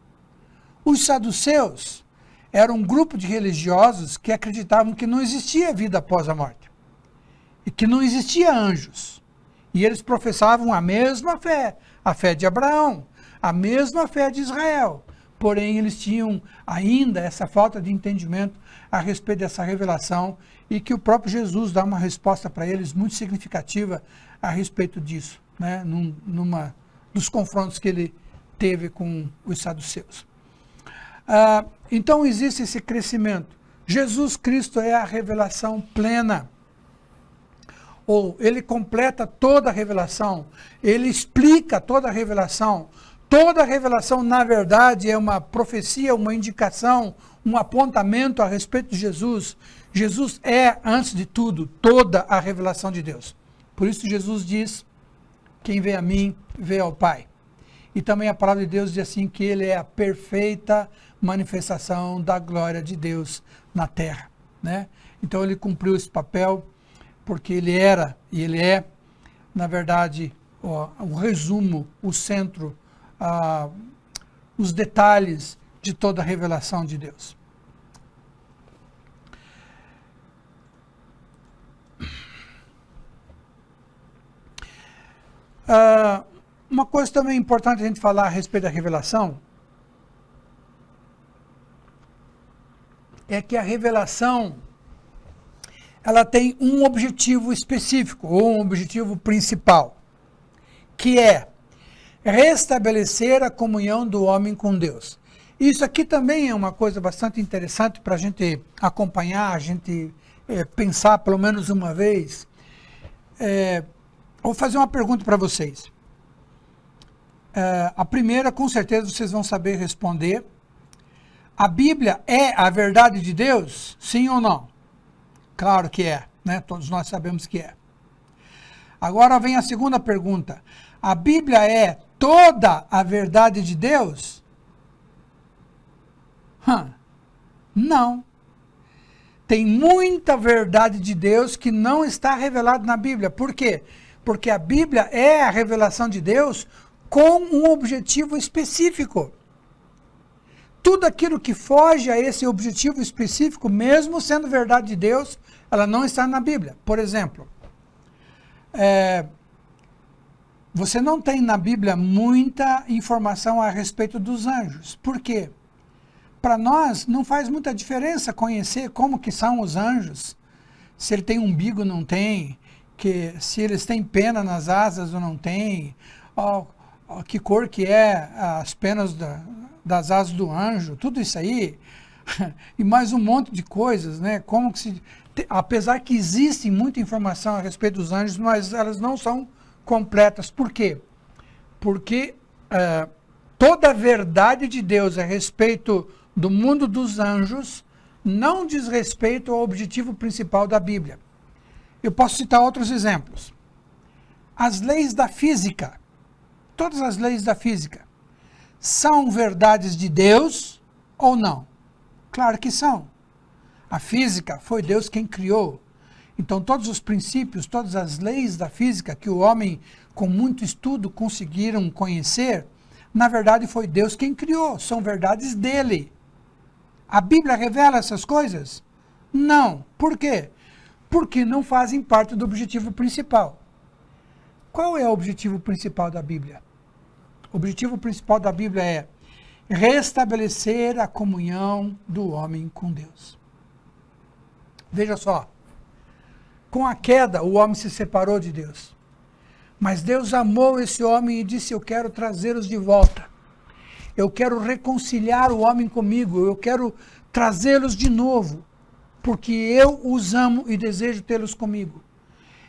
Os saduceus eram um grupo de religiosos que acreditavam que não existia vida após a morte e que não existia anjos. E eles professavam a mesma fé, a fé de Abraão, a mesma fé de Israel. Porém, eles tinham ainda essa falta de entendimento a respeito dessa revelação e que o próprio Jesus dá uma resposta para eles muito significativa a respeito disso, né? Numa dos confrontos que ele teve com os saduceus. Então existe esse crescimento Jesus Cristo é a revelação plena. Ou ele completa toda a revelação, ele explica toda a revelação. Toda a revelação, na verdade, é uma profecia, uma indicação, um apontamento a respeito de Jesus. Jesus é, antes de tudo, toda a revelação de Deus. Por isso Jesus diz, quem vê a mim, vê ao Pai. E também a palavra de Deus diz assim, que ele é a perfeita manifestação da glória de Deus na terra, né? Então ele cumpriu esse papel, porque ele era e ele é, na verdade, o resumo, o centro, os detalhes de toda a revelação de Deus. Uma coisa também importante a gente falar a respeito da revelação é que a revelação ela tem um objetivo específico, ou um objetivo principal, que é restabelecer a comunhão do homem com Deus. Isso aqui também é uma coisa bastante interessante para a gente acompanhar, a gente pensar pelo menos uma vez. Vou fazer uma pergunta para vocês. A primeira, com certeza, vocês vão saber responder. A Bíblia é a verdade de Deus? Sim ou não? Claro que é, né? Todos nós sabemos que é. Agora vem a segunda pergunta. A Bíblia é toda a verdade de Deus? Não. Tem muita verdade de Deus que não está revelada na Bíblia. Por quê? Porque a Bíblia é a revelação de Deus com um objetivo específico. Tudo aquilo que foge a esse objetivo específico, mesmo sendo verdade de Deus, ela não está na Bíblia. Por exemplo, você não tem na Bíblia muita informação a respeito dos anjos. Por quê? Para nós não faz muita diferença conhecer como que são os anjos, se ele tem umbigo ou não tem, se eles têm pena nas asas ou não tem, que cor que é as penas das asas do anjo, tudo isso aí, e mais um monte de coisas, né? Apesar que existe muita informação a respeito dos anjos, mas elas não são completas. Por quê? Porque toda a verdade de Deus a respeito do mundo dos anjos não diz respeito ao objetivo principal da Bíblia. Eu posso citar outros exemplos. As leis da física, todas as leis da física, são verdades de Deus ou não? Claro que são. A física foi Deus quem criou. Então todos os princípios, todas as leis da física que o homem com muito estudo conseguiram conhecer, na verdade foi Deus quem criou, são verdades dele. A Bíblia revela essas coisas? Não. Por quê? Porque não fazem parte do objetivo principal. Qual é o objetivo principal da Bíblia? O objetivo principal da Bíblia é restabelecer a comunhão do homem com Deus. Veja só, com a queda o homem se separou de Deus. Mas Deus amou esse homem e disse, eu quero trazê-los de volta. Eu quero reconciliar o homem comigo, eu quero trazê-los de novo, porque eu os amo e desejo tê-los comigo.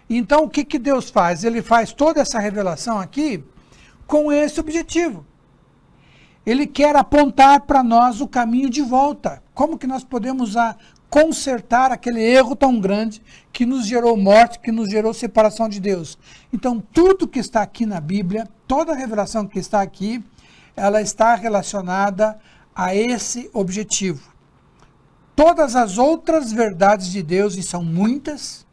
Então o que Deus faz? Ele faz toda essa revelação aqui com esse objetivo. Ele quer apontar para nós o caminho de volta. Como que nós podemos consertar aquele erro tão grande que nos gerou morte, que nos gerou separação de Deus? Então tudo que está aqui na Bíblia, toda a revelação que está aqui, ela está relacionada a esse objetivo. Todas as outras verdades de Deus, e são muitas,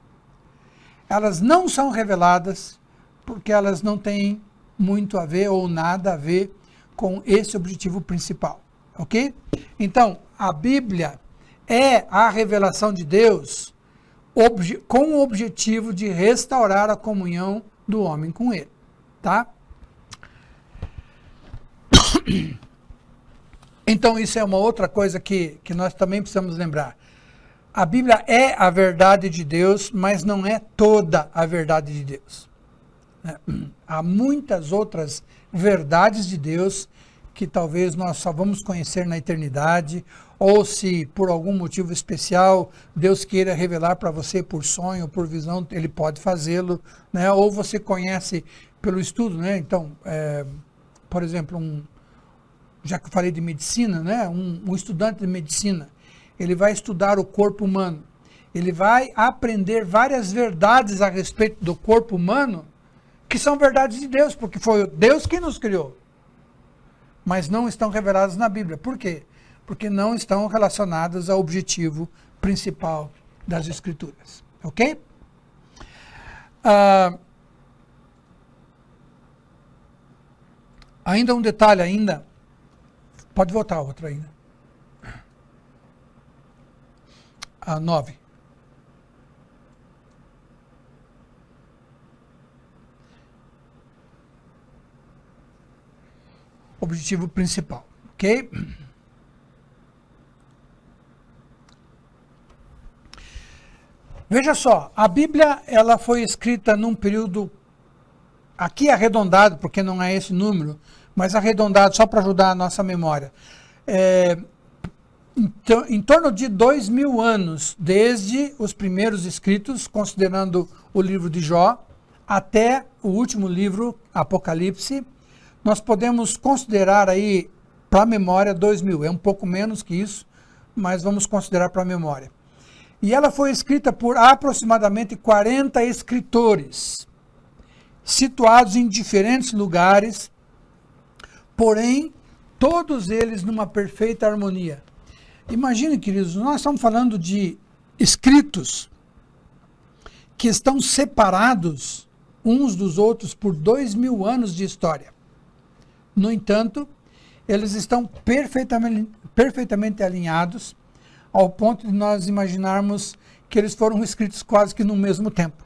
elas não são reveladas porque elas não têm muito a ver ou nada a ver com esse objetivo principal, ok? Então, a Bíblia é a revelação de Deus com o objetivo de restaurar a comunhão do homem com ele, tá? Então isso é uma outra coisa que nós também precisamos lembrar. A Bíblia é a verdade de Deus, mas não é toda a verdade de Deus. Há muitas outras verdades de Deus que talvez nós só vamos conhecer na eternidade, ou se por algum motivo especial Deus queira revelar para você por sonho, por visão, Ele pode fazê-lo, né? Ou você conhece pelo estudo, né? Então, por exemplo, já que eu falei de medicina, né? Um estudante de medicina, ele vai estudar o corpo humano, ele vai aprender várias verdades a respeito do corpo humano, que são verdades de Deus, porque foi Deus quem nos criou, mas não estão reveladas na Bíblia. Por quê? Porque não estão relacionadas ao objetivo principal das Escrituras. Ok? Ainda um detalhe, pode voltar a outra ainda. 9. Objetivo principal, ok? Veja só, a Bíblia ela foi escrita num período, aqui arredondado, porque não é esse número, mas arredondado só para ajudar a nossa memória. Então, em torno de 2000 anos, desde os primeiros escritos, considerando o livro de Jó, até o último livro, Apocalipse, nós podemos considerar aí, para a memória, 2000. É um pouco menos que isso, mas vamos considerar para a memória. E ela foi escrita por aproximadamente 40 escritores, situados em diferentes lugares, porém, todos eles numa perfeita harmonia. Imagine, queridos, nós estamos falando de escritos que estão separados uns dos outros por 2000 anos de história. No entanto, eles estão perfeitamente alinhados, ao ponto de nós imaginarmos que eles foram escritos quase que no mesmo tempo,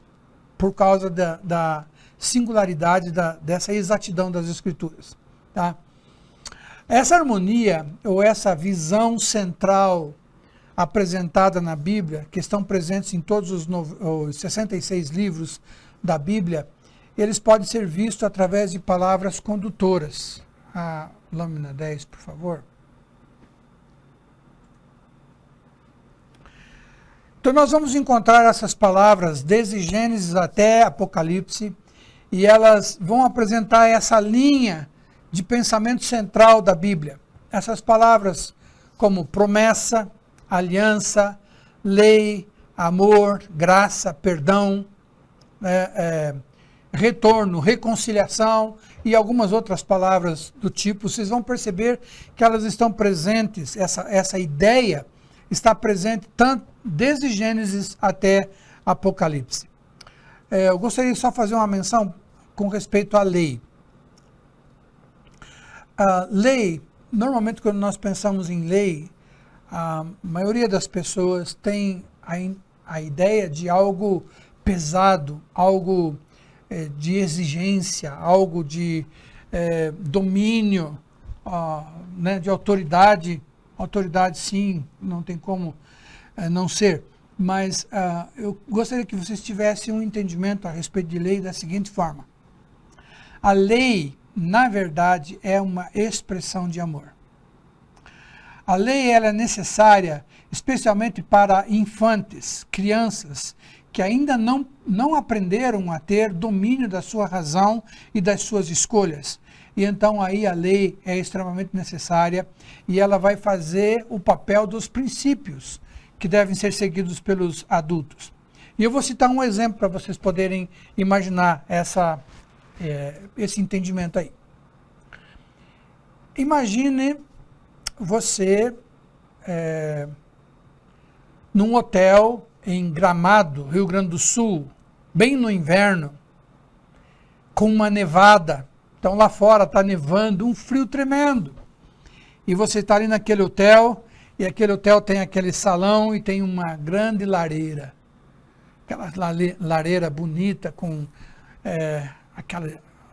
por causa da singularidade, dessa exatidão das Escrituras. Tá? Essa harmonia, ou essa visão central apresentada na Bíblia, que estão presentes em todos os 66 livros da Bíblia, eles podem ser vistos através de palavras condutoras. A lâmina 10, por favor. Então nós vamos encontrar essas palavras desde Gênesis até Apocalipse, e elas vão apresentar essa linha de pensamento central da Bíblia. Essas palavras como promessa, aliança, lei, amor, graça, perdão, retorno, reconciliação e algumas outras palavras do tipo, vocês vão perceber que elas estão presentes, essa ideia está presente tanto desde Gênesis até Apocalipse. Eu gostaria de só fazer uma menção com respeito à lei. A lei, normalmente quando nós pensamos em lei, a maioria das pessoas tem a ideia de algo pesado, algo de exigência, algo de domínio, né, de autoridade. Autoridade, sim, não tem como não ser. Mas eu gostaria que vocês tivessem um entendimento a respeito de lei da seguinte forma. A lei, na verdade, é uma expressão de amor. A lei ela é necessária, especialmente para infantes, crianças, que ainda não aprenderam a ter domínio da sua razão e das suas escolhas. E então aí a lei é extremamente necessária e ela vai fazer o papel dos princípios que devem ser seguidos pelos adultos. E eu vou citar um exemplo para vocês poderem imaginar esse entendimento aí. Imagine você num hotel em Gramado, Rio Grande do Sul, bem no inverno, com uma nevada. Então lá fora está nevando, um frio tremendo. E você está ali naquele hotel, e aquele hotel tem aquele salão e tem uma grande lareira. Aquela lareira bonita com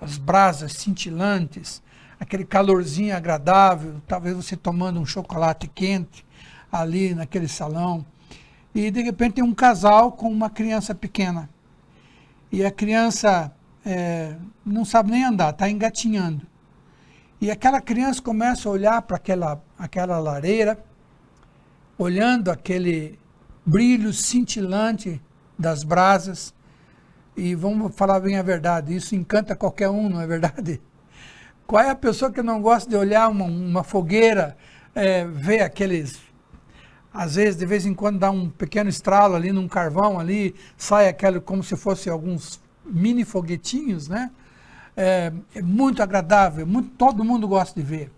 as brasas cintilantes, aquele calorzinho agradável, talvez você tomando um chocolate quente ali naquele salão. E de repente tem um casal com uma criança pequena. E a criança não sabe nem andar, está engatinhando. E aquela criança começa a olhar para aquela lareira, olhando aquele brilho cintilante das brasas. E vamos falar bem a verdade, isso encanta qualquer um, não é verdade? Qual é a pessoa que não gosta de olhar uma fogueira, ver aqueles... Às vezes, de vez em quando, dá um pequeno estralo ali num carvão ali, sai aquele como se fosse alguns mini foguetinhos, né? É muito agradável, todo mundo gosta de ver.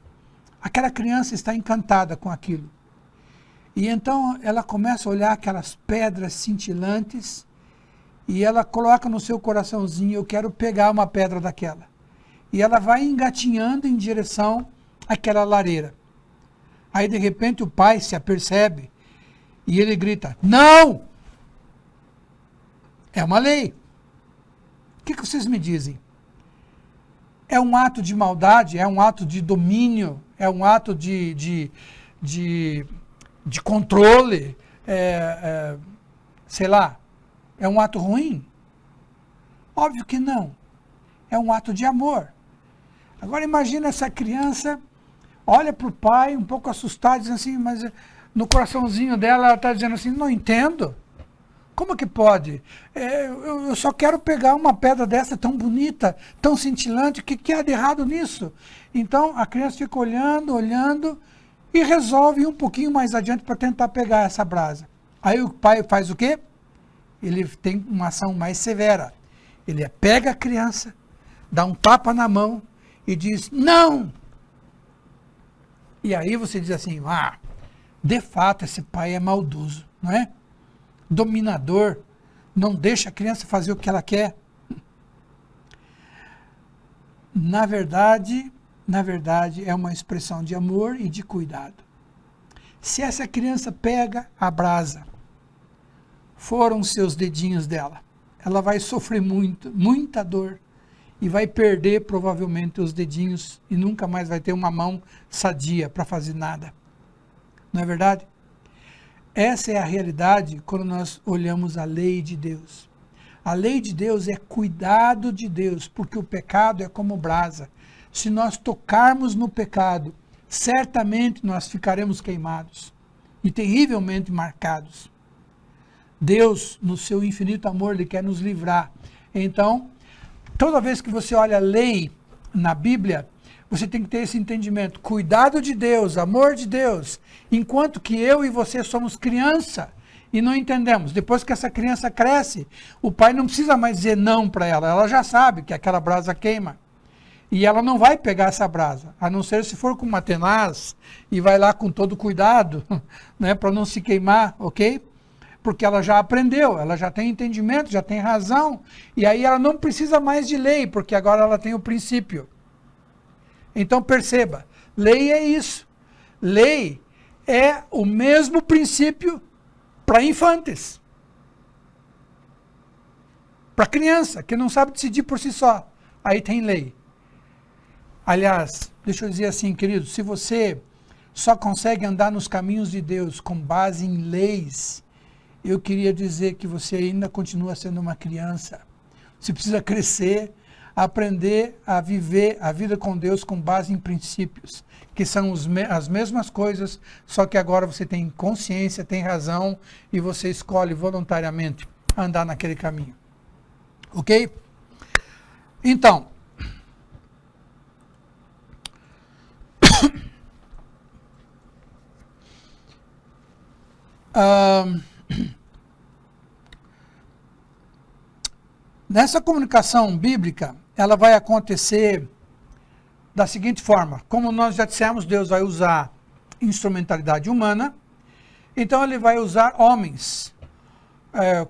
Aquela criança está encantada com aquilo. E então ela começa a olhar aquelas pedras cintilantes e ela coloca no seu coraçãozinho, eu quero pegar uma pedra daquela. E ela vai engatinhando em direção àquela lareira. Aí, de repente, o pai se apercebe e ele grita, não! É uma lei. O que vocês me dizem? É um ato de maldade? É um ato de domínio? É um ato de controle? Sei lá, é um ato ruim? Óbvio que não. É um ato de amor. Agora imagina essa criança... Olha para o pai, um pouco assustado, dizendo assim, mas no coraçãozinho dela, ela está dizendo assim, não entendo. Como que pode? Eu só quero pegar uma pedra dessa tão bonita, tão cintilante, o que há de errado nisso? Então, a criança fica olhando, olhando, e resolve ir um pouquinho mais adiante para tentar pegar essa brasa. Aí o pai faz o quê? Ele tem uma ação mais severa. Ele pega a criança, dá um tapa na mão e diz, não! E aí você diz assim, de fato esse pai é maldoso, não é? Dominador, não deixa a criança fazer o que ela quer. Na verdade é uma expressão de amor e de cuidado. Se essa criança pega a brasa, foram seus dedinhos dela, ela vai sofrer muita dor, e vai perder provavelmente os dedinhos e nunca mais vai ter uma mão sadia para fazer nada. Não é verdade? Essa é a realidade quando nós olhamos a lei de Deus. A lei de Deus é cuidado de Deus, porque o pecado é como brasa. Se nós tocarmos no pecado, certamente nós ficaremos queimados e terrivelmente marcados. Deus, no seu infinito amor, Ele quer nos livrar. Então, toda vez que você olha a lei na Bíblia, você tem que ter esse entendimento. Cuidado de Deus, amor de Deus. Enquanto que eu e você somos criança e não entendemos. Depois que essa criança cresce, o pai não precisa mais dizer não para ela. Ela já sabe que aquela brasa queima. E ela não vai pegar essa brasa, a não ser se for com uma tenaz e vai lá com todo cuidado, né, para não se queimar, ok? Porque ela já aprendeu, ela já tem entendimento, já tem razão, e aí ela não precisa mais de lei, porque agora ela tem o princípio. Então perceba, lei é isso. Lei é o mesmo princípio para infantes. Para criança, que não sabe decidir por si só. Aí tem lei. Aliás, deixa eu dizer assim, querido, se você só consegue andar nos caminhos de Deus com base em leis, eu queria dizer que você ainda continua sendo uma criança. Você precisa crescer, aprender a viver a vida com Deus com base em princípios, que são as mesmas coisas, só que agora você tem consciência, tem razão, e você escolhe voluntariamente andar naquele caminho. Ok? Então, nessa comunicação bíblica, ela vai acontecer da seguinte forma. Como nós já dissemos, Deus vai usar instrumentalidade humana, então ele vai usar homens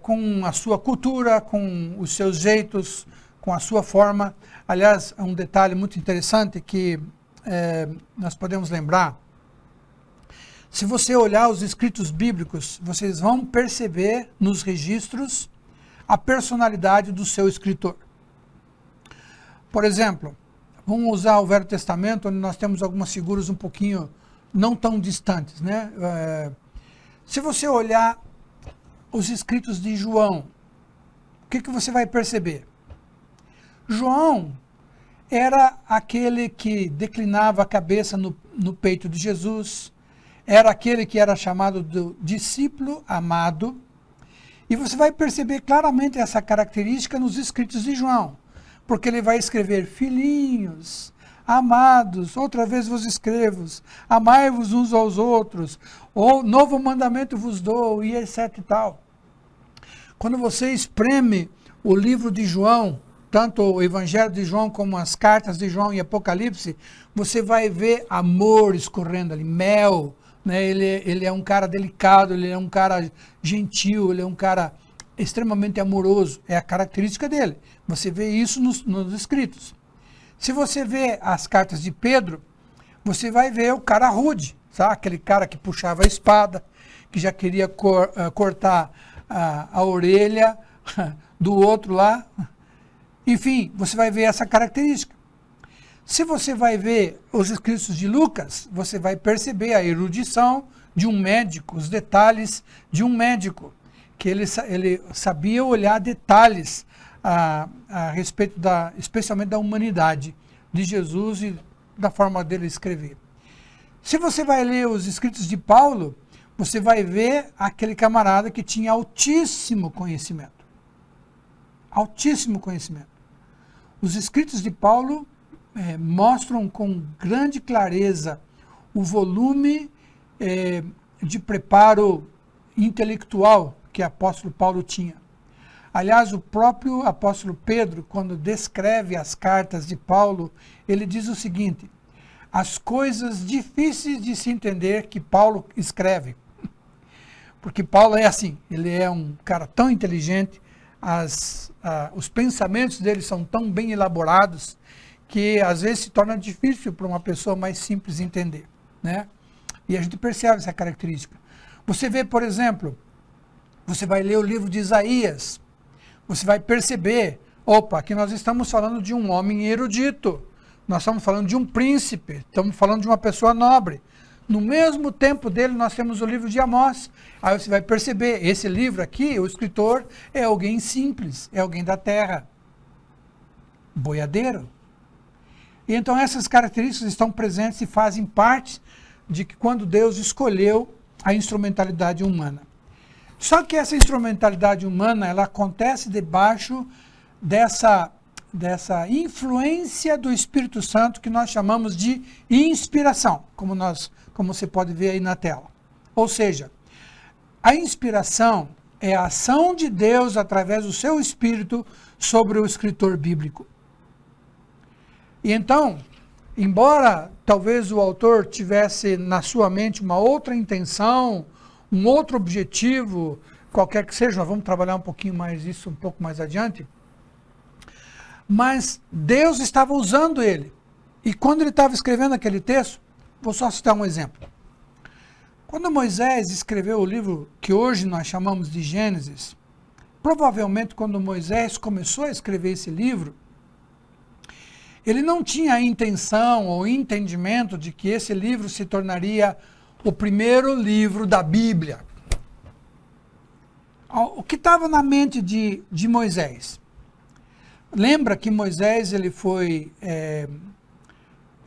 com a sua cultura, com os seus jeitos, com a sua forma. Aliás, um detalhe muito interessante que nós podemos lembrar. Se você olhar os escritos bíblicos, vocês vão perceber nos registros a personalidade do seu escritor. Por exemplo, vamos usar o Velho Testamento, onde nós temos algumas figuras um pouquinho não tão distantes, né? Se você olhar os escritos de João, o que você vai perceber? João era aquele que declinava a cabeça no peito de Jesus, era aquele que era chamado do discípulo amado, e você vai perceber claramente essa característica nos escritos de João, porque ele vai escrever: filhinhos, amados, outra vez vos escrevo, amai-vos uns aos outros, ou novo mandamento vos dou, e etc e tal. Quando você espreme o livro de João, tanto o Evangelho de João como as cartas de João e Apocalipse, você vai ver amor escorrendo ali, mel, né? Ele é um cara delicado, ele é um cara gentil, ele é um cara extremamente amoroso, é a característica dele. Você vê isso nos escritos. Se você vê as cartas de Pedro, você vai ver o cara rude, sabe? Aquele cara que puxava a espada, que já queria cortar a orelha do outro lá. Enfim, você vai ver essa característica. Se você vai ver os escritos de Lucas, você vai perceber a erudição de um médico, os detalhes de um médico, que ele sabia olhar detalhes a respeito especialmente da humanidade de Jesus e da forma dele escrever. Se você vai ler os escritos de Paulo, você vai ver aquele camarada que tinha altíssimo conhecimento. Altíssimo conhecimento. Os escritos de Paulo mostram com grande clareza o volume de preparo intelectual que o apóstolo Paulo tinha. Aliás, o próprio apóstolo Pedro, quando descreve as cartas de Paulo, ele diz o seguinte: as coisas difíceis de se entender que Paulo escreve. Porque Paulo é assim, ele é um cara tão inteligente, os pensamentos dele são tão bem elaborados, que às vezes se torna difícil para uma pessoa mais simples entender, né? E a gente percebe essa característica. Você vê, por exemplo, você vai ler o livro de Isaías, você vai perceber, opa, aqui nós estamos falando de um homem erudito, nós estamos falando de um príncipe, estamos falando de uma pessoa nobre. No mesmo tempo dele, nós temos o livro de Amós. Aí você vai perceber, esse livro aqui, o escritor é alguém simples, é alguém da terra, boiadeiro. E então essas características estão presentes e fazem parte de que quando Deus escolheu a instrumentalidade humana. Só que essa instrumentalidade humana, ela acontece debaixo dessa influência do Espírito Santo que nós chamamos de inspiração, como você pode ver aí na tela. Ou seja, a inspiração é a ação de Deus através do seu Espírito sobre o escritor bíblico. E então, embora talvez o autor tivesse na sua mente uma outra intenção, um outro objetivo, qualquer que seja, nós vamos trabalhar um pouquinho mais isso um pouco mais adiante, mas Deus estava usando ele. E quando ele estava escrevendo aquele texto, vou só citar um exemplo. Quando Moisés escreveu o livro que hoje nós chamamos de Gênesis, provavelmente quando Moisés começou a escrever esse livro, ele não tinha a intenção ou entendimento de que esse livro se tornaria o primeiro livro da Bíblia. O que estava na mente de Moisés? Lembra que Moisés ele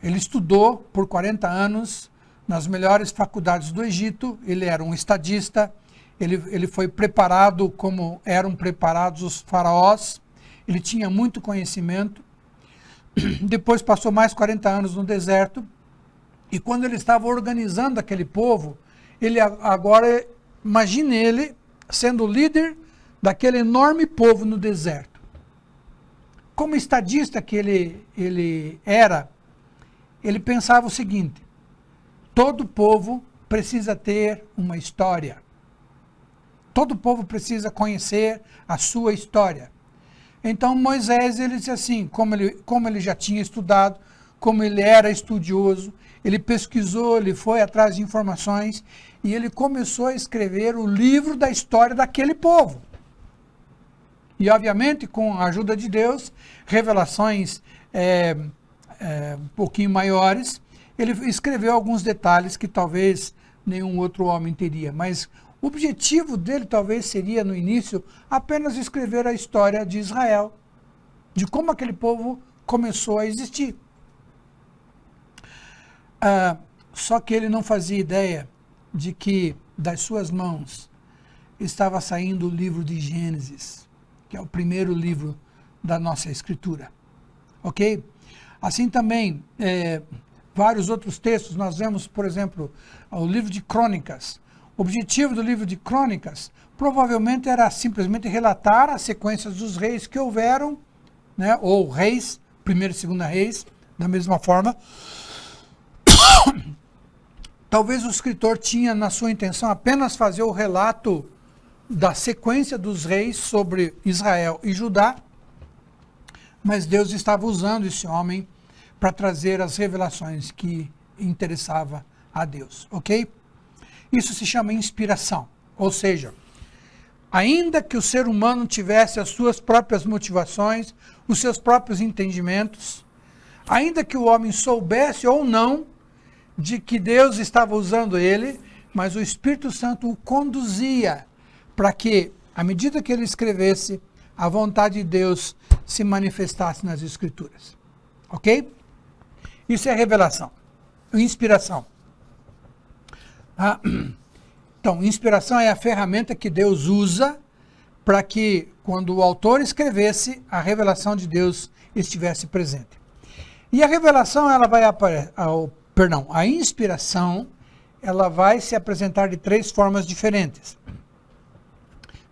estudou por 40 anos nas melhores faculdades do Egito, ele era um estadista, ele foi preparado como eram preparados os faraós, ele tinha muito conhecimento. Depois passou mais 40 anos no deserto, e quando ele estava organizando aquele povo, ele agora, imagine ele sendo o líder daquele enorme povo no deserto. Como estadista que ele era, ele pensava o seguinte: todo povo precisa ter uma história. Todo povo precisa conhecer a sua história. Então Moisés, ele disse assim, como ele já tinha estudado, como ele era estudioso, ele pesquisou, ele foi atrás de informações e ele começou a escrever o livro da história daquele povo. E obviamente com a ajuda de Deus, revelações um pouquinho maiores, ele escreveu alguns detalhes que talvez nenhum outro homem teria, mas o objetivo dele talvez seria, no início, apenas escrever a história de Israel, de como aquele povo começou a existir. Só que ele não fazia ideia de que das suas mãos estava saindo o livro de Gênesis, que é o primeiro livro da nossa escritura. Ok? Assim também, vários outros textos, nós vemos, por exemplo, o livro de Crônicas. O objetivo do livro de Crônicas provavelmente era simplesmente relatar as sequências dos reis que houveram, né, ou reis, primeira e segunda reis, da mesma forma. Talvez o escritor tinha na sua intenção apenas fazer o relato da sequência dos reis sobre Israel e Judá, mas Deus estava usando esse homem para trazer as revelações que interessavam a Deus, ok? Isso se chama inspiração, ou seja, ainda que o ser humano tivesse as suas próprias motivações, os seus próprios entendimentos, ainda que o homem soubesse ou não de que Deus estava usando ele, mas o Espírito Santo o conduzia para que, à medida que ele escrevesse, a vontade de Deus se manifestasse nas Escrituras. Ok? Isso é revelação, inspiração. Então, inspiração é a ferramenta que Deus usa para que, quando o autor escrevesse, a revelação de Deus estivesse presente. E a revelação, ela vai a inspiração, ela vai se apresentar de 3 formas diferentes: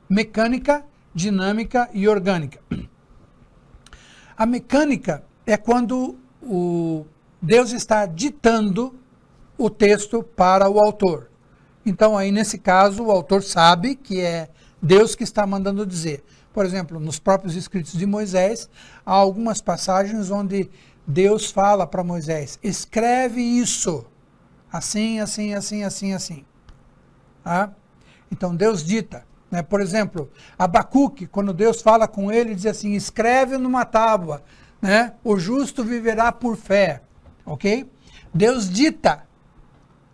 mecânica, dinâmica e orgânica. A mecânica é quando Deus está ditando o texto para o autor. Então, aí nesse caso, o autor sabe que é Deus que está mandando dizer. Por exemplo, nos próprios escritos de Moisés, há algumas passagens onde Deus fala para Moisés: escreve isso, assim, assim, assim, assim, assim. Tá? Então, Deus dita. Né? Por exemplo, Abacuque, quando Deus fala com ele, diz assim: escreve numa tábua, né? O justo viverá por fé. Ok? Deus dita.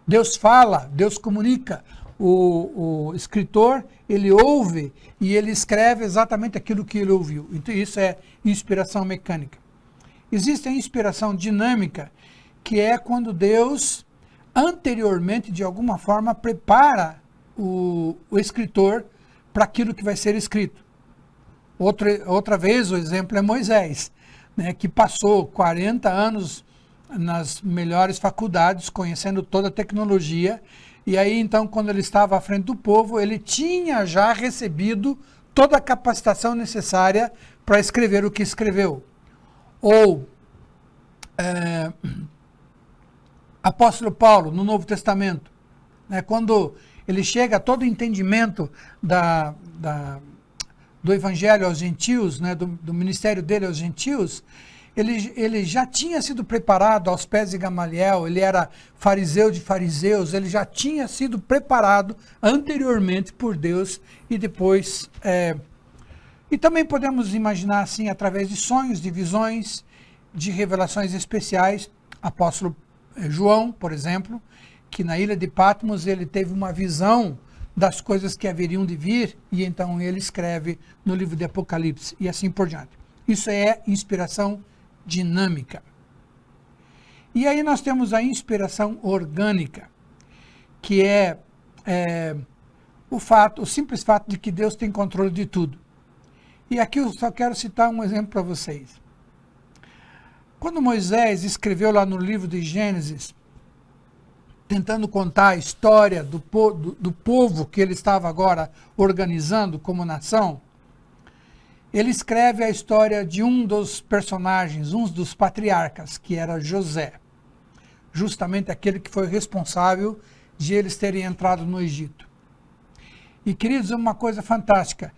Deus fala, Deus comunica. O escritor, ele ouve e ele escreve exatamente aquilo que ele ouviu. Então, isso é inspiração mecânica. Existe a inspiração dinâmica, que é quando Deus, anteriormente, de alguma forma, prepara o escritor para aquilo que vai ser escrito. Outra vez, o exemplo é Moisés, né, que passou 40 anos nas melhores faculdades, conhecendo toda a tecnologia, e aí então, quando ele estava à frente do povo, ele tinha já recebido toda a capacitação necessária para escrever o que escreveu. Ou apóstolo Paulo, no Novo Testamento, né, quando ele chega a todo o entendimento do evangelho aos gentios, né, do ministério dele aos gentios, ele já tinha sido preparado aos pés de Gamaliel, ele era fariseu de fariseus, ele já tinha sido preparado anteriormente por Deus e depois... E também podemos imaginar assim, através de sonhos, de visões, de revelações especiais. Apóstolo João, por exemplo, que na ilha de Patmos ele teve uma visão das coisas que haveriam de vir, e então ele escreve no livro de Apocalipse, e assim por diante. Isso é inspiração dinâmica. E aí nós temos a inspiração orgânica, que é o simples fato de que Deus tem controle de tudo. E aqui eu só quero citar um exemplo para vocês. Quando Moisés escreveu lá no livro de Gênesis, tentando contar a história do povo que ele estava agora organizando como nação, ele escreve a história de um dos personagens, um dos patriarcas, que era José. Justamente aquele que foi responsável de eles terem entrado no Egito. E, queridos, é uma coisa fantástica.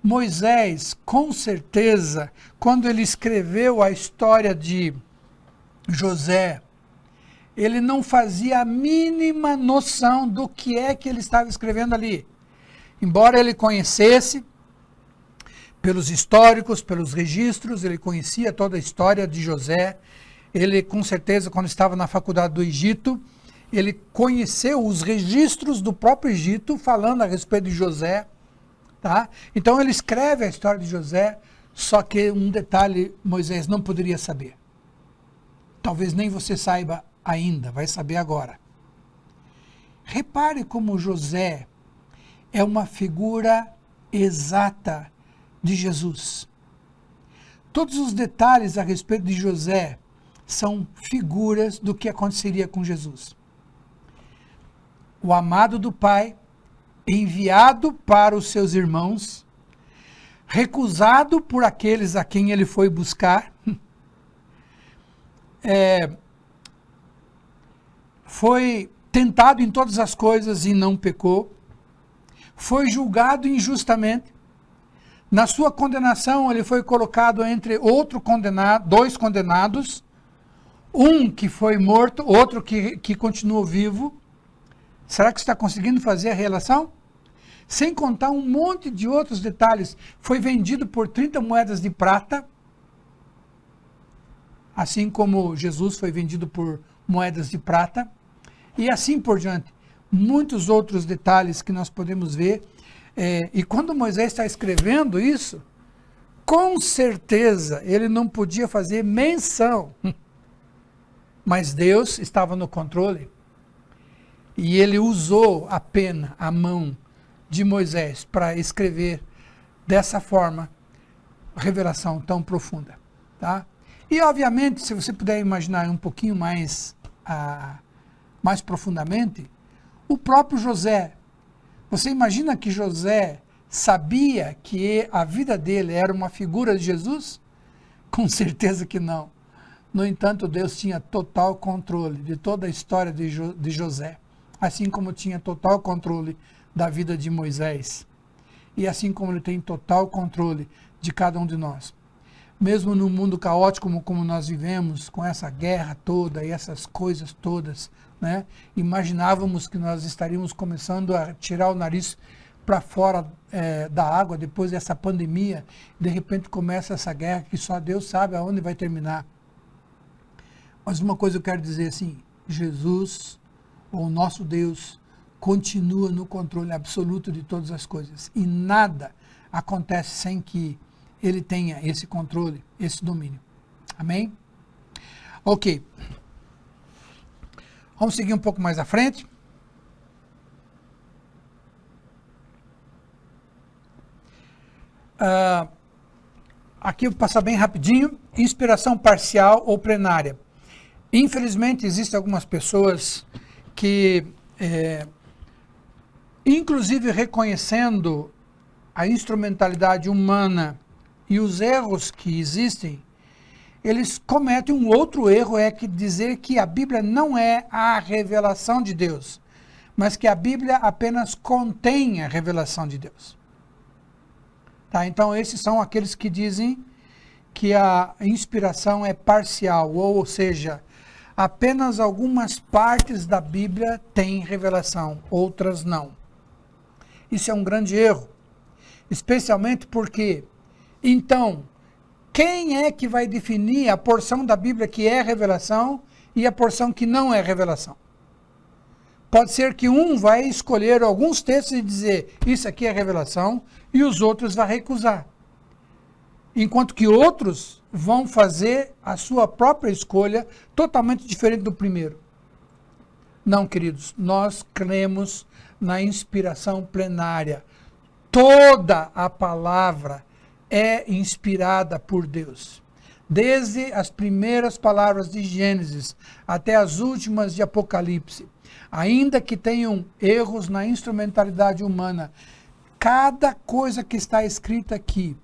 Moisés, com certeza, quando ele escreveu a história de José, ele não fazia a mínima noção do que é que ele estava escrevendo ali. Embora ele conhecesse, pelos históricos, pelos registros, ele conhecia toda a história de José, ele, com certeza, quando estava na faculdade do Egito, ele conheceu os registros do próprio Egito, falando a respeito de José. Tá? Então ele escreve a história de José, Só que um detalhe Moisés não poderia saber. Talvez nem você saiba ainda, vai saber agora. Repare como José é uma figura exata de Jesus. Todos os detalhes a respeito de José são figuras do que aconteceria com Jesus. O amado do Pai, enviado para os seus irmãos, recusado por aqueles a quem ele foi buscar, foi tentado em todas as coisas e não pecou, foi julgado injustamente. Na sua condenação, ele foi colocado entre dois condenados, um que foi morto, outro que continuou vivo. Será que você está conseguindo fazer a relação? Sem contar um monte de outros detalhes. Foi vendido por 30 moedas de prata, assim como Jesus foi vendido por moedas de prata, e assim por diante. Muitos outros detalhes que nós podemos ver. E quando Moisés está escrevendo isso, com certeza ele não podia fazer menção. Mas Deus estava no controle. E ele usou a pena, a mão de Moisés para escrever dessa forma a revelação tão profunda. Tá? E obviamente, se você puder imaginar um pouquinho mais profundamente, o próprio José. Você imagina que José sabia que a vida dele era uma figura de Jesus? Com certeza que não. No entanto, Deus tinha total controle de toda a história de José, assim como tinha total controle da vida de Moisés. E assim como ele tem total controle de cada um de nós. Mesmo no mundo caótico como nós vivemos, com essa guerra toda e essas coisas todas, né? Imaginávamos que nós estaríamos começando a tirar o nariz para fora da água depois dessa pandemia. De repente começa essa guerra que só Deus sabe aonde vai terminar. Mas uma coisa eu quero dizer assim, Jesus, o nosso Deus, continua no controle absoluto de todas as coisas. E nada acontece sem que ele tenha esse controle, esse domínio. Amém? Ok. Vamos seguir um pouco mais à frente. Aqui eu vou passar bem rapidinho. Inspiração parcial ou plenária. Infelizmente, existem algumas pessoas que, inclusive reconhecendo a instrumentalidade humana e os erros que existem, eles cometem um outro erro, que dizer que a Bíblia não é a revelação de Deus, mas que a Bíblia apenas contém a revelação de Deus. Tá? Então, esses são aqueles que dizem que a inspiração é parcial, ou seja, apenas algumas partes da Bíblia têm revelação, outras não. Isso é um grande erro, especialmente porque, então, quem é que vai definir a porção da Bíblia que é revelação e a porção que não é revelação? Pode ser que um vai escolher alguns textos e dizer, isso aqui é revelação, e os outros vai recusar. Enquanto que outros vão fazer a sua própria escolha totalmente diferente do primeiro. Não, queridos, nós cremos na inspiração plenária. Toda a palavra é inspirada por Deus. Desde as primeiras palavras de Gênesis até as últimas de Apocalipse. Ainda que tenham erros na instrumentalidade humana, cada coisa que está escrita aqui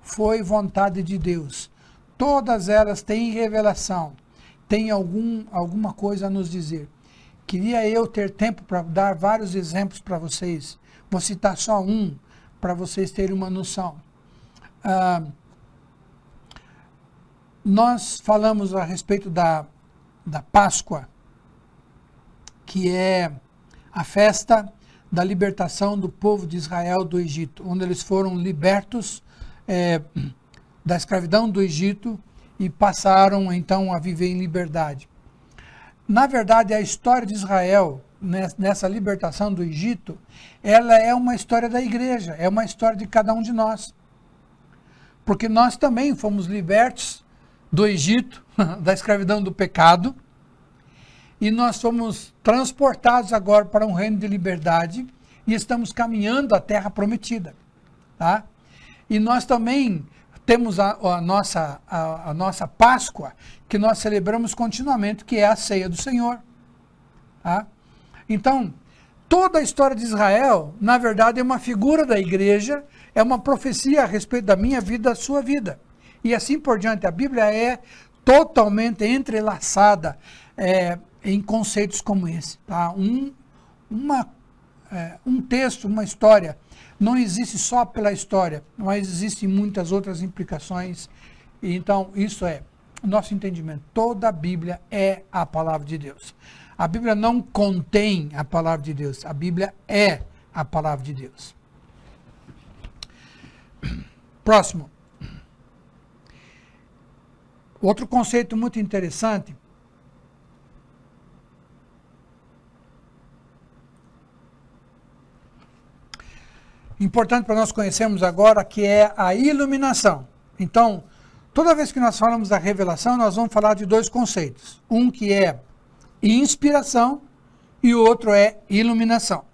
foi vontade de Deus. Todas elas têm revelação, têm alguma coisa a nos dizer. Queria eu ter tempo para dar vários exemplos para vocês. Vou citar só um, para vocês terem uma noção. Nós falamos a respeito da Páscoa, que é a festa da libertação do povo de Israel do Egito, onde eles foram libertos da escravidão do Egito e passaram então a viver em liberdade. Na verdade, a história de Israel, nessa libertação do Egito, ela é uma história da igreja, é uma história de cada um de nós. porque nós também fomos libertos do Egito, da escravidão do pecado, e nós fomos transportados agora para um reino de liberdade e estamos caminhando à terra prometida, tá? E nós também temos a nossa Páscoa, que nós celebramos continuamente, que é a ceia do Senhor, tá? Então, toda a história de Israel, na verdade, é uma figura da igreja, é uma profecia a respeito da minha vida, da sua vida. E assim por diante, a Bíblia é totalmente entrelaçada em conceitos como esse, tá? Um texto, uma história, não existe só pela história, mas existem muitas outras implicações. E então, isso é o nosso entendimento. Toda a Bíblia é a palavra de Deus. A Bíblia não contém a palavra de Deus, a Bíblia é a palavra de Deus. Próximo. Outro conceito muito interessante importante para nós conhecermos agora, que é a iluminação. Então, toda vez que nós falamos da revelação, nós vamos falar de dois conceitos. Um que é inspiração e o outro é iluminação.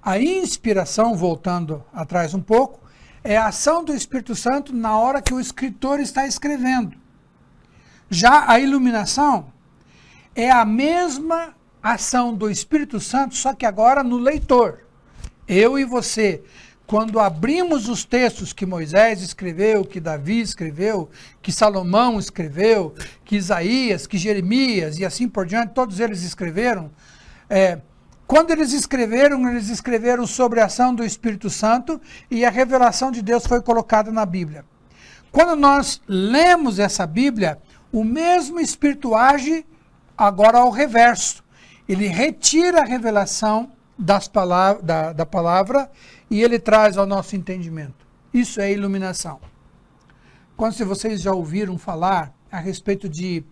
A inspiração, voltando atrás um pouco, é a ação do Espírito Santo na hora que o escritor está escrevendo. Já a iluminação é a mesma ação do Espírito Santo, só que agora no leitor. Eu e você, quando abrimos os textos que Moisés escreveu, que Davi escreveu, que Salomão escreveu, que Isaías, que Jeremias e assim por diante, todos eles escreveram. Quando eles escreveram sobre a ação do Espírito Santo e a revelação de Deus foi colocada na Bíblia. Quando nós lemos essa Bíblia, o mesmo Espírito age agora ao reverso. Ele retira a revelação da palavra e ele traz ao nosso entendimento. Isso é iluminação. Quando vocês já ouviram falar a respeito de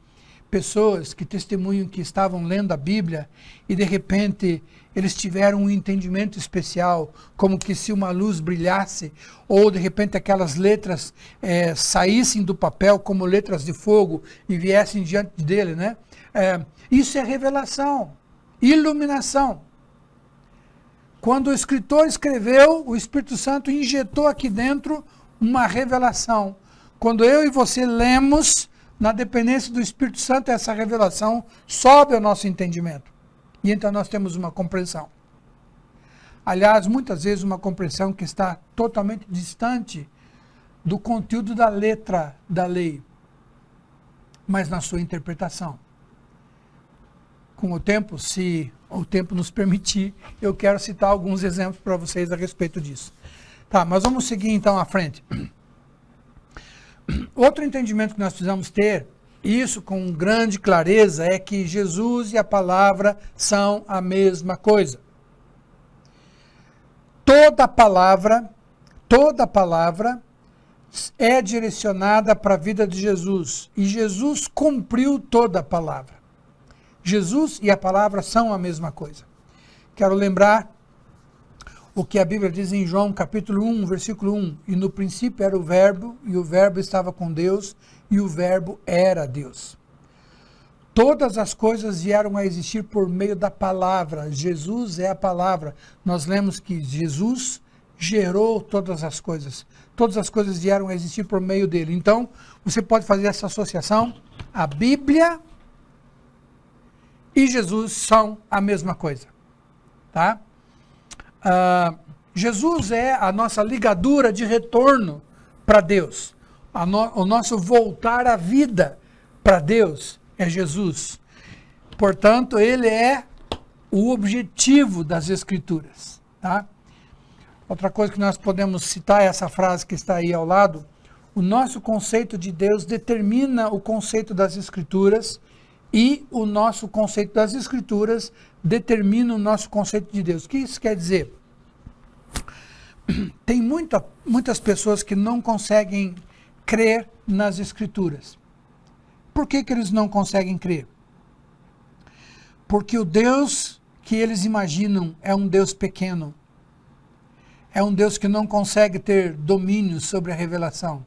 pessoas que testemunham que estavam lendo a Bíblia e de repente eles tiveram um entendimento especial, como que se uma luz brilhasse, ou de repente aquelas letras saíssem do papel como letras de fogo e viessem diante dele, né? Isso é revelação, iluminação. Quando o escritor escreveu, o Espírito Santo injetou aqui dentro uma revelação. Quando eu e você lemos, na dependência do Espírito Santo, essa revelação sobe ao nosso entendimento. E então nós temos uma compreensão. Aliás, muitas vezes uma compreensão que está totalmente distante do conteúdo da letra da lei, mas na sua interpretação. Com o tempo, se o tempo nos permitir, eu quero citar alguns exemplos para vocês a respeito disso. Tá, mas vamos seguir então à frente. Outro entendimento que nós precisamos ter, isso com grande clareza, é que Jesus e a palavra são a mesma coisa. Toda palavra é direcionada para a vida de Jesus. E Jesus cumpriu toda a palavra. Jesus e a palavra são a mesma coisa. Quero lembrar o que a Bíblia diz em João capítulo 1, versículo 1. E no princípio era o verbo, e o verbo estava com Deus, e o verbo era Deus. Todas as coisas vieram a existir por meio da palavra. Jesus é a palavra. Nós lemos que Jesus gerou todas as coisas. Todas as coisas vieram a existir por meio dele. Então, você pode fazer essa associação. A Bíblia e Jesus são a mesma coisa, tá? Jesus é a nossa ligadura de retorno para Deus. O nosso voltar à vida para Deus é Jesus. Portanto, ele é o objetivo das Escrituras, tá? Outra coisa que nós podemos citar é essa frase que está aí ao lado. O nosso conceito de Deus determina o conceito das Escrituras e o nosso conceito das Escrituras determina o nosso conceito de Deus. O que isso quer dizer? Tem muitas pessoas que não conseguem crer nas Escrituras. Por que eles não conseguem crer? Porque o Deus que eles imaginam é um Deus pequeno. É um Deus que não consegue ter domínio sobre a revelação.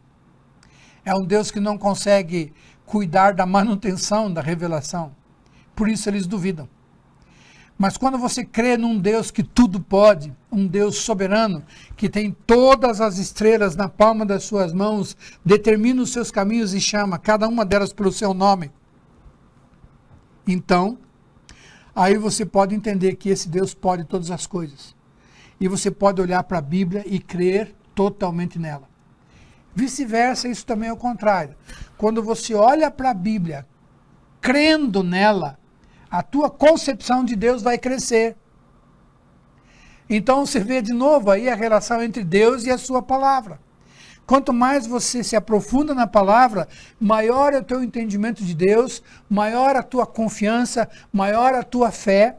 É um Deus que não consegue cuidar da manutenção da revelação. Por isso eles duvidam. Mas quando você crê num Deus que tudo pode, um Deus soberano, que tem todas as estrelas na palma das suas mãos, determina os seus caminhos e chama cada uma delas pelo seu nome, então, aí você pode entender que esse Deus pode todas as coisas. E você pode olhar para a Bíblia e crer totalmente nela. Vice-versa, isso também é o contrário. Quando você olha para a Bíblia, crendo nela, a tua concepção de Deus vai crescer. Então você vê de novo aí a relação entre Deus e a sua palavra. Quanto mais você se aprofunda na palavra, maior é o teu entendimento de Deus, maior a tua confiança, maior a tua fé.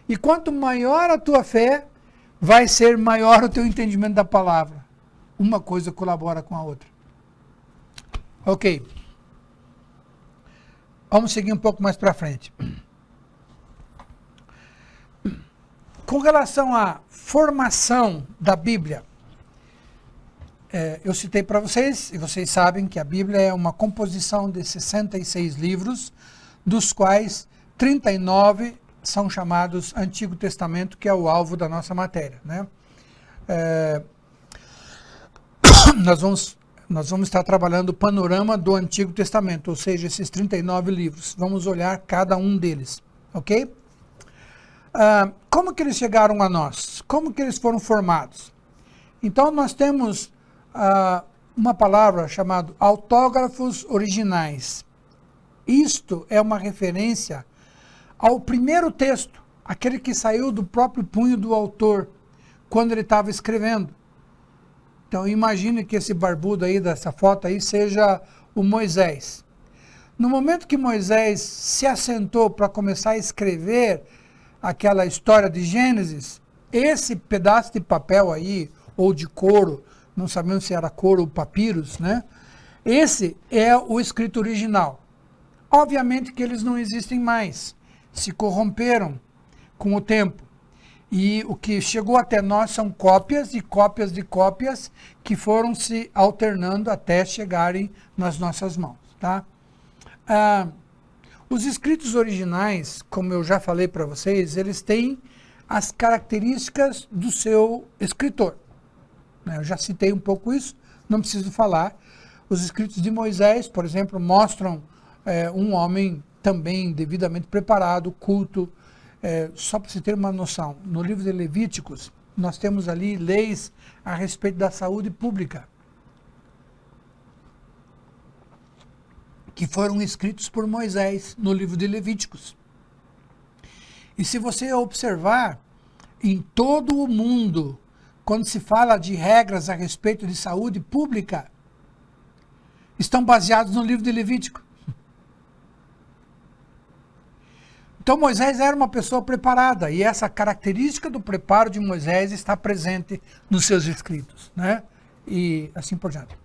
E quanto maior a tua fé, vai ser maior o teu entendimento da palavra. Uma coisa colabora com a outra. Ok. Vamos seguir um pouco mais para frente. Com relação à formação da Bíblia, eu citei para vocês, e vocês sabem que a Bíblia é uma composição de 66 livros, dos quais 39 são chamados Antigo Testamento, que é o alvo da nossa matéria, né? Nós vamos estar trabalhando o panorama do Antigo Testamento, ou seja, esses 39 livros. Vamos olhar cada um deles, ok? Como que eles chegaram a nós? Como que eles foram formados? Então, nós temos uma palavra chamada autógrafos originais. Isto é uma referência ao primeiro texto, aquele que saiu do próprio punho do autor, quando ele estava escrevendo. Então, imagine que esse barbudo aí, dessa foto aí, seja o Moisés. No momento que Moisés se assentou para começar a escrever aquela história de Gênesis, esse pedaço de papel aí, ou de couro, não sabemos se era couro ou papiros, né? Esse é o escrito original. Obviamente que eles não existem mais, se corromperam com o tempo. E o que chegou até nós são cópias e cópias de cópias que foram se alternando até chegarem nas nossas mãos, tá? Os escritos originais, como eu já falei para vocês, eles têm as características do seu escritor. Eu já citei um pouco isso, não preciso falar. Os escritos de Moisés, por exemplo, mostram um homem também devidamente preparado, culto. Só para você ter uma noção, no livro de Levíticos, nós temos ali leis a respeito da saúde pública, que foram escritos por Moisés no livro de Levíticos. E se você observar, em todo o mundo, quando se fala de regras a respeito de saúde pública, estão baseados no livro de Levítico. Então Moisés era uma pessoa preparada, e essa característica do preparo de Moisés está presente nos seus escritos, né? E assim por diante.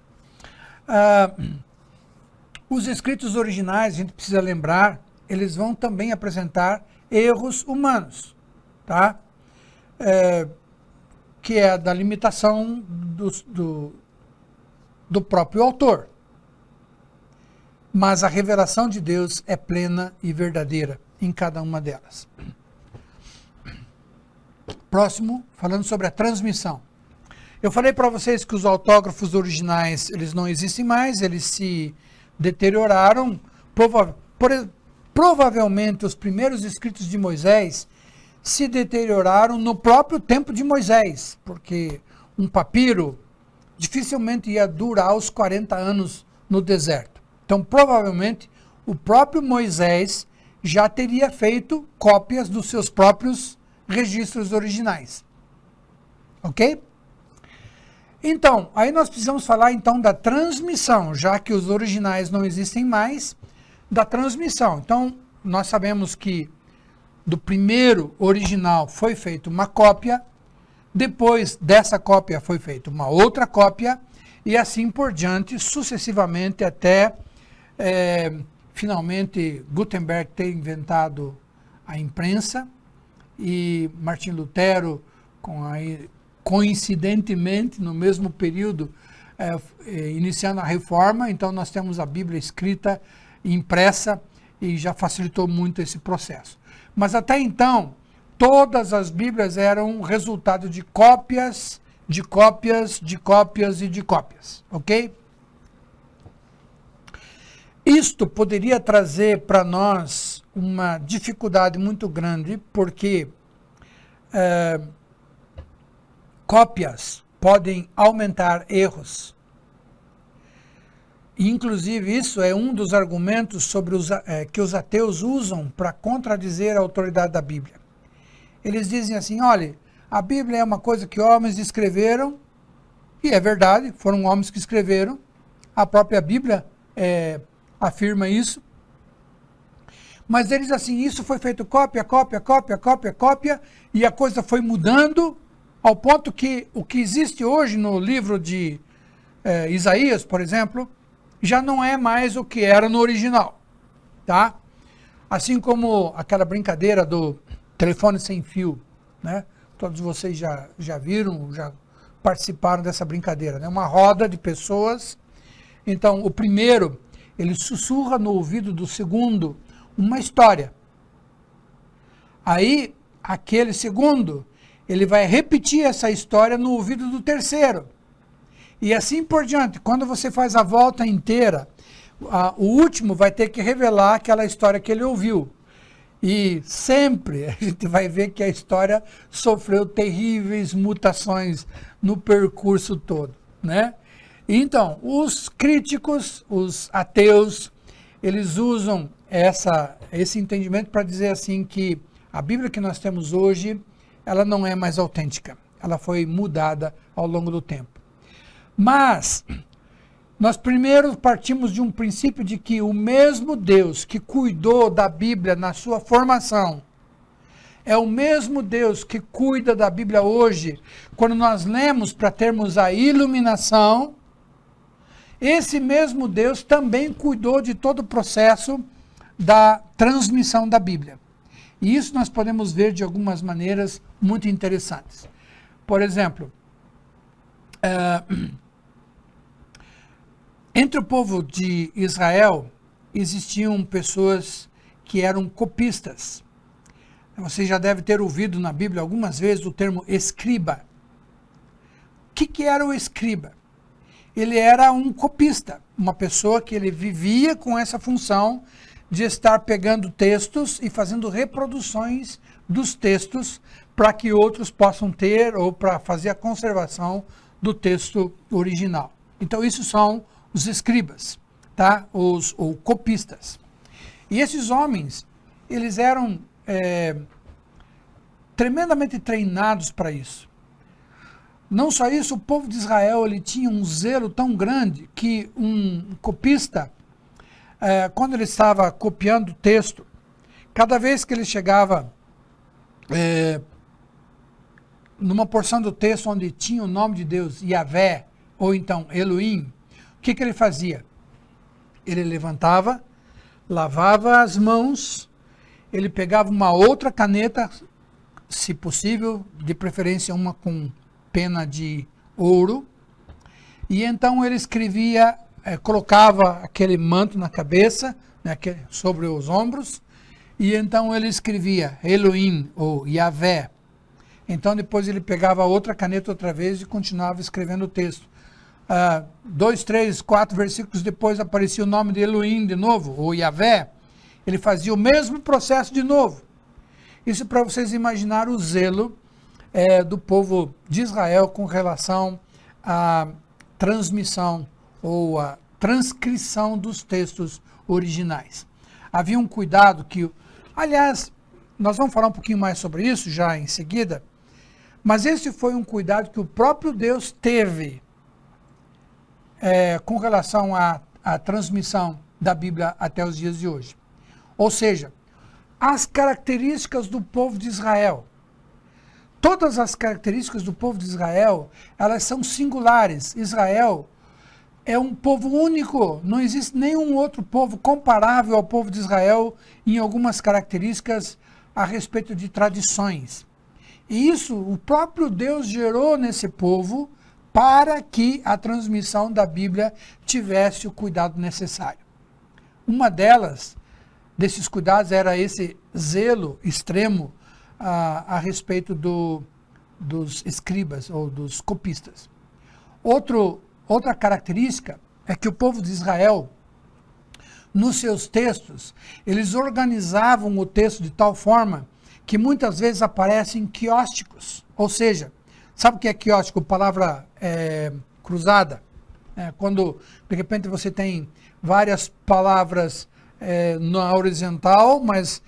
Os escritos originais, a gente precisa lembrar, eles vão também apresentar erros humanos, tá? Que é da limitação do próprio autor. Mas a revelação de Deus é plena e verdadeira em cada uma delas. Próximo, falando sobre a transmissão. Eu falei para vocês que os autógrafos originais, eles não existem mais, eles se deterioraram. Provavelmente os primeiros escritos de Moisés se deterioraram no próprio tempo de Moisés, porque um papiro dificilmente ia durar os 40 anos no deserto. Então, provavelmente, o próprio Moisés já teria feito cópias dos seus próprios registros originais. Ok? Então, aí nós precisamos falar então da transmissão, já que os originais não existem mais, da transmissão. Então, nós sabemos que do primeiro original foi feita uma cópia, depois dessa cópia foi feita uma outra cópia, e assim por diante, sucessivamente, até finalmente Gutenberg ter inventado a imprensa, e Martim Lutero, coincidentemente, no mesmo período, iniciando a reforma, então nós temos a Bíblia escrita e impressa e já facilitou muito esse processo. Mas até então, todas as Bíblias eram resultado de cópias, de cópias, de cópias e de cópias, ok? Isto poderia trazer para nós uma dificuldade muito grande, porque cópias podem aumentar erros. Inclusive, isso é um dos argumentos sobre que os ateus usam para contradizer a autoridade da Bíblia. Eles dizem assim, olha, a Bíblia é uma coisa que homens escreveram, e é verdade, foram homens que escreveram, a própria Bíblia afirma isso, mas eles assim, isso foi feito cópia, cópia, cópia, cópia, cópia, e a coisa foi mudando, ao ponto que o que existe hoje no livro de Isaías, por exemplo, já não é mais o que era no original, tá? Assim como aquela brincadeira do telefone sem fio, né? Todos vocês já viram, já participaram dessa brincadeira, né? Uma roda de pessoas, então o primeiro, ele sussurra no ouvido do segundo uma história. Aí, aquele segundo, ele vai repetir essa história no ouvido do terceiro. E assim por diante, quando você faz a volta inteira, o último vai ter que revelar aquela história que ele ouviu. E sempre a gente vai ver que a história sofreu terríveis mutações no percurso todo, né? Então, os críticos, os ateus, eles usam esse entendimento para dizer assim que a Bíblia que nós temos hoje, ela não é mais autêntica. Ela foi mudada ao longo do tempo. Mas, nós primeiro partimos de um princípio de que o mesmo Deus que cuidou da Bíblia na sua formação, é o mesmo Deus que cuida da Bíblia hoje, quando nós lemos para termos a iluminação, esse mesmo Deus também cuidou de todo o processo da transmissão da Bíblia. E isso nós podemos ver de algumas maneiras muito interessantes. Por exemplo, entre o povo de Israel, existiam pessoas que eram copistas. Você já deve ter ouvido na Bíblia algumas vezes o termo escriba. O que era o escriba? Ele era um copista, uma pessoa que ele vivia com essa função de estar pegando textos e fazendo reproduções dos textos para que outros possam ter ou para fazer a conservação do texto original. Então, isso são os escribas, tá? Os copistas. E esses homens, eles eram tremendamente treinados para isso. Não só isso, o povo de Israel ele tinha um zelo tão grande que um copista, quando ele estava copiando o texto, cada vez que ele chegava numa porção do texto onde tinha o nome de Deus, Yahvé, ou então Elohim, o que ele fazia? Ele levantava, lavava as mãos, ele pegava uma outra caneta, se possível, de preferência uma com pena de ouro, e então ele escrevia, colocava aquele manto na cabeça, né, sobre os ombros, e então ele escrevia Elohim, ou Yahvé. Então depois ele pegava outra caneta outra vez e continuava escrevendo o texto. 2, 3, 4 versículos depois aparecia o nome de Elohim de novo, ou Yahvé. Ele fazia o mesmo processo de novo. Isso para vocês imaginarem o zelo do povo de Israel com relação à transmissão ou à transcrição dos textos originais. Havia um cuidado que, aliás, nós vamos falar um pouquinho mais sobre isso já em seguida, mas esse foi um cuidado que o próprio Deus teve com relação à transmissão da Bíblia até os dias de hoje. Ou seja, as características do povo de Israel, todas as características do povo de Israel, elas são singulares. Israel é um povo único, não existe nenhum outro povo comparável ao povo de Israel em algumas características a respeito de tradições. E isso o próprio Deus gerou nesse povo para que a transmissão da Bíblia tivesse o cuidado necessário. Uma desses cuidados era esse zelo extremo a respeito dos escribas ou dos copistas. Outra característica é que o povo de Israel, nos seus textos, eles organizavam o texto de tal forma que muitas vezes aparecem quiósticos. Ou seja, sabe o que é quióstico? Palavra cruzada. Quando, de repente, você tem várias palavras na horizontal, mas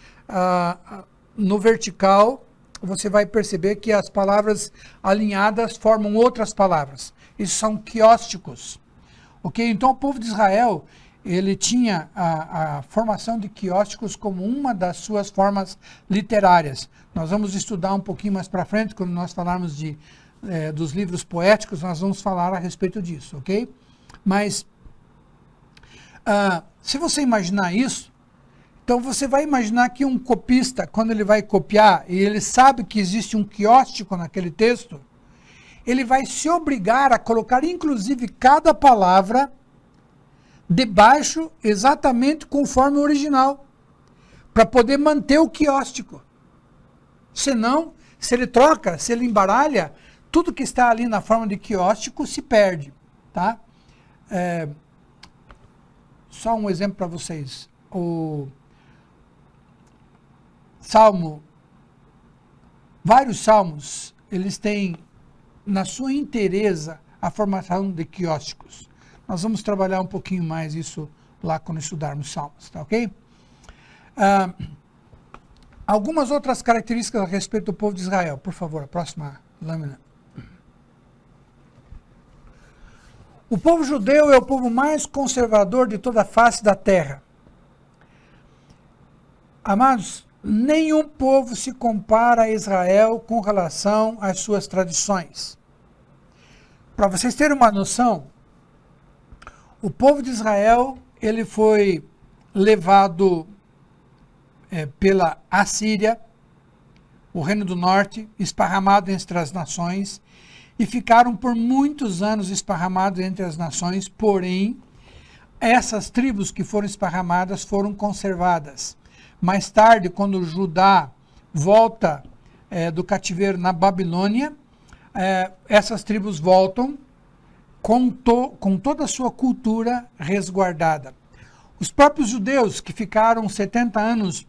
no vertical, você vai perceber que as palavras alinhadas formam outras palavras. Isso são quiósticos. Ok? Então, o povo de Israel, ele tinha a formação de quiósticos como uma das suas formas literárias. Nós vamos estudar um pouquinho mais para frente, quando nós falarmos dos livros poéticos, nós vamos falar a respeito disso, ok? Mas, se você imaginar isso, então você vai imaginar que um copista, quando ele vai copiar, e ele sabe que existe um quióstico naquele texto, ele vai se obrigar a colocar, inclusive, cada palavra debaixo exatamente conforme o original, para poder manter o quióstico. Senão, se ele troca, se ele embaralha, tudo que está ali na forma de quióstico se perde, tá? Só um exemplo para vocês. O vários salmos, eles têm na sua inteireza a formação de quiósticos. Nós vamos trabalhar um pouquinho mais isso lá quando estudarmos salmos, tá ok? Algumas outras características a respeito do povo de Israel. Por favor, a próxima lâmina. O povo judeu é o povo mais conservador de toda a face da terra. Amados, nenhum povo se compara a Israel com relação às suas tradições. Para vocês terem uma noção, o povo de Israel, ele foi levado pela Assíria, o Reino do Norte, esparramado entre as nações, e ficaram por muitos anos esparramados entre as nações, porém, essas tribos que foram esparramadas foram conservadas. Mais tarde, quando Judá volta do cativeiro na Babilônia, essas tribos voltam com toda a sua cultura resguardada. Os próprios judeus que ficaram 70 anos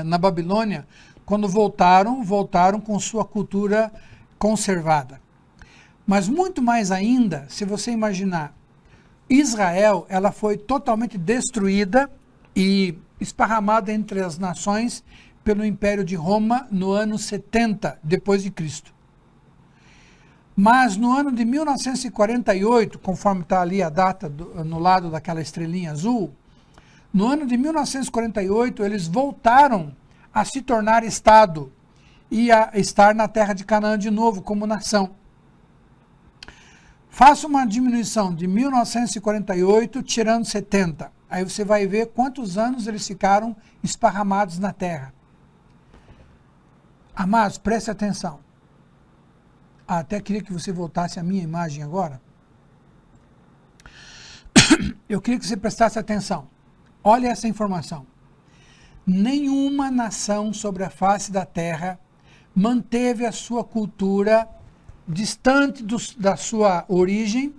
na Babilônia, quando voltaram com sua cultura conservada. Mas muito mais ainda, se você imaginar, Israel, ela foi totalmente destruída e esparramada entre as nações pelo Império de Roma no ano 70 depois de Cristo. Mas no ano de 1948, conforme está ali a data no lado daquela estrelinha azul, no ano de 1948 eles voltaram a se tornar Estado e a estar na terra de Canaã de novo como nação. Faça uma diminuição de 1948 tirando 70. Aí você vai ver quantos anos eles ficaram esparramados na terra. Amados, preste atenção. Até queria que você voltasse à minha imagem agora. Eu queria que você prestasse atenção. Olha essa informação. Nenhuma nação sobre a face da terra manteve a sua cultura distante da sua origem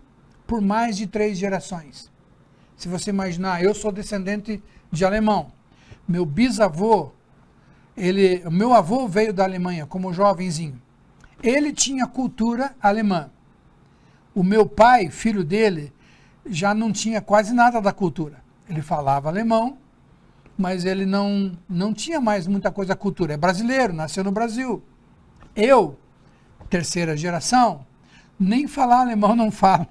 por mais de 3 gerações. Se você imaginar, eu sou descendente de alemão. Meu bisavô, meu avô veio da Alemanha como jovenzinho. Ele tinha cultura alemã. O meu pai, filho dele, já não tinha quase nada da cultura. Ele falava alemão, mas ele não tinha mais muita coisa da cultura. É brasileiro, nasceu no Brasil. Eu, terceira geração, nem falar alemão não falo.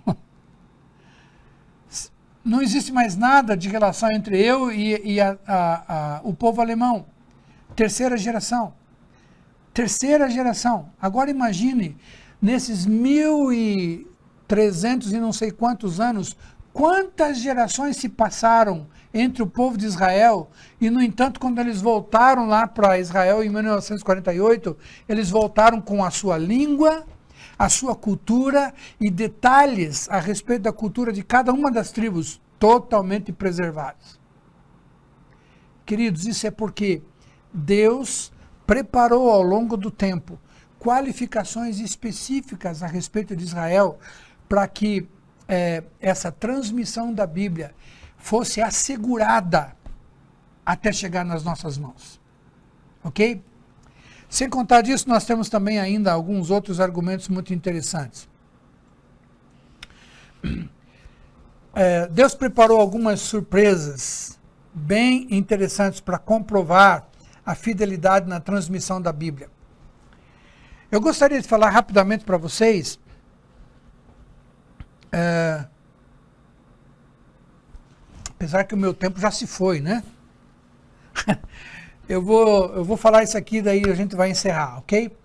Não existe mais nada de relação entre eu e o povo alemão. Terceira geração. Terceira geração. Agora imagine, nesses 1.300 e não sei quantos anos, quantas gerações se passaram entre o povo de Israel e, no entanto, quando eles voltaram lá para Israel em 1948, eles voltaram com a sua língua, a sua cultura e detalhes a respeito da cultura de cada uma das tribos totalmente preservados. Queridos, isso é porque Deus preparou ao longo do tempo qualificações específicas a respeito de Israel para que essa transmissão da Bíblia fosse assegurada até chegar nas nossas mãos. Ok? Sem contar disso, nós temos também ainda alguns outros argumentos muito interessantes. Deus preparou algumas surpresas bem interessantes para comprovar a fidelidade na transmissão da Bíblia. Eu gostaria de falar rapidamente para vocês apesar que o meu tempo já se foi, né? Eu vou falar isso aqui, daí a gente vai encerrar, ok?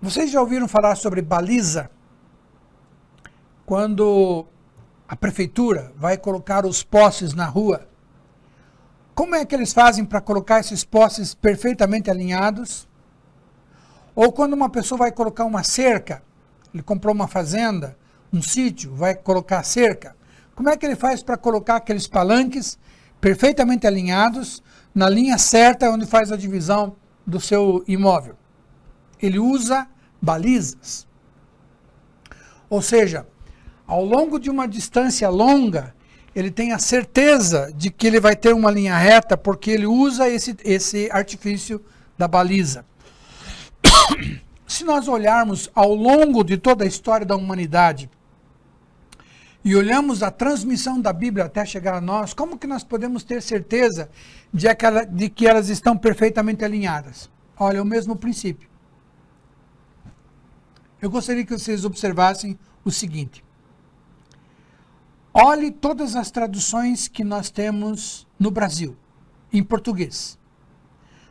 Vocês já ouviram falar sobre baliza? Quando a prefeitura vai colocar os postes na rua, como é que eles fazem para colocar esses postes perfeitamente alinhados? Ou quando uma pessoa vai colocar uma cerca, ele comprou uma fazenda, um sítio, vai colocar cerca, como é que ele faz para colocar aqueles palanques perfeitamente alinhados na linha certa onde faz a divisão do seu imóvel? Ele usa balizas. Ou seja, ao longo de uma distância longa, ele tem a certeza de que ele vai ter uma linha reta porque ele usa esse artifício da baliza. Se nós olharmos ao longo de toda a história da humanidade e olhamos a transmissão da Bíblia até chegar a nós, como que nós podemos ter certeza de que elas estão perfeitamente alinhadas? Olha, o mesmo princípio. Eu gostaria que vocês observassem o seguinte. Olhe todas as traduções que nós temos no Brasil, em português.